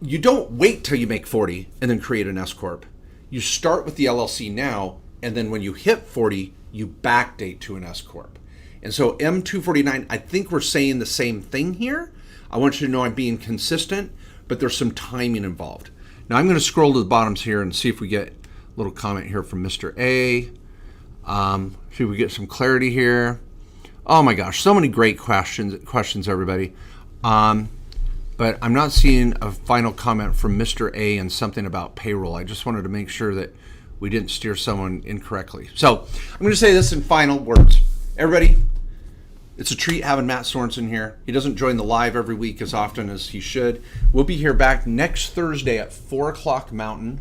you don't wait till you make 40 and then create an S-Corp. You start with the LLC now, and then when you hit 40, you backdate to an S-Corp. And so M249, I think we're saying the same thing here. I want you to know I'm being consistent, but there's some timing involved. Now I'm going to scroll to the bottoms here and see if we get a little comment here from Mr. A. See if we get some clarity here. Oh my gosh, so many great questions, everybody. But I'm not seeing a final comment from Mr. A and something about payroll. I just wanted to make sure that we didn't steer someone incorrectly. So I'm going to say this in final words. Everybody, it's a treat having Matt Sorensen here. He doesn't join the live every week as often as he should. We'll be here back next Thursday at 4 o'clock Mountain,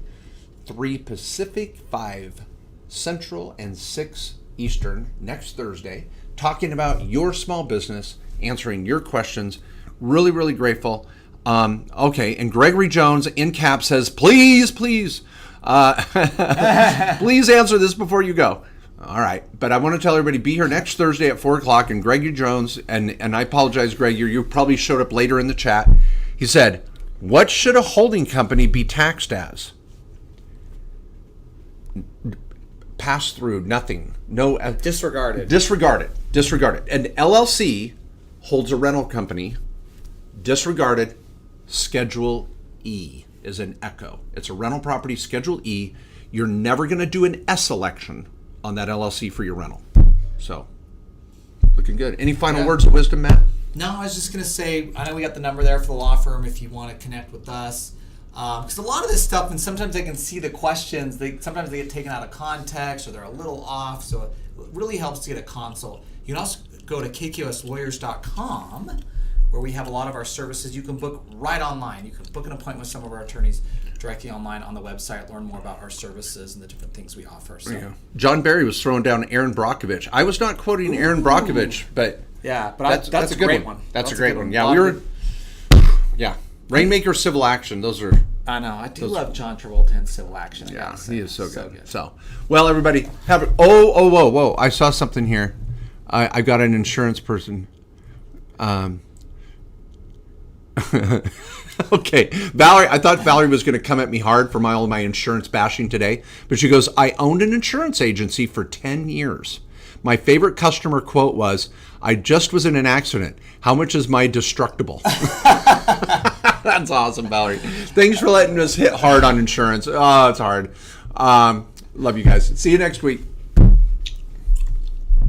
3 Pacific, 5 Central, and 6 Eastern next Thursday, talking about your small business, answering your questions. Really, really grateful. Okay, and Gregory Jones in cap says, please, please answer this before you go. All right, but I want to tell everybody, be here next Thursday at 4 o'clock, and Gregory Jones, and I apologize, Greg, you probably showed up later in the chat. He said, what should a holding company be taxed as? Pass through, nothing. No. Disregarded. Disregarded. An LLC holds a rental company. Disregarded. Schedule E is an echo. It's a rental property, Schedule E. You're never going to do an S election on that LLC for your rental. So, looking good. Any final words of wisdom, Matt? No, I was just going to say, I know we got the number there for the law firm if you want to connect with us. Because a lot of this stuff, and sometimes I can see the questions, sometimes they get taken out of context or they're a little off. So really helps to get a consult. You can also go to kkoslawyers.com, where we have a lot of our services. You can book right online. You can book an appointment with some of our attorneys directly online on the website, learn more about our services and the different things we offer. So. John Barry was throwing down Aaron Brockovich. I was not quoting Aaron Brockovich, but yeah, but that's a great one. That's a great one. Yeah, Rainmaker Civil Action. Those are. I know. I do love John Travolta in Civil Action. Yeah, he is so good. So, well, everybody, have. Whoa! I saw something here. I got an insurance person. Okay, Valerie. I thought Valerie was going to come at me hard for all my insurance bashing today, but she goes, "I owned an insurance agency for 10 years. My favorite customer quote was, 'I just was in an accident. How much is my destructible?'" That's awesome, Valerie. Thanks for letting us hit hard on insurance. Oh, it's hard. Love you guys. See you next week.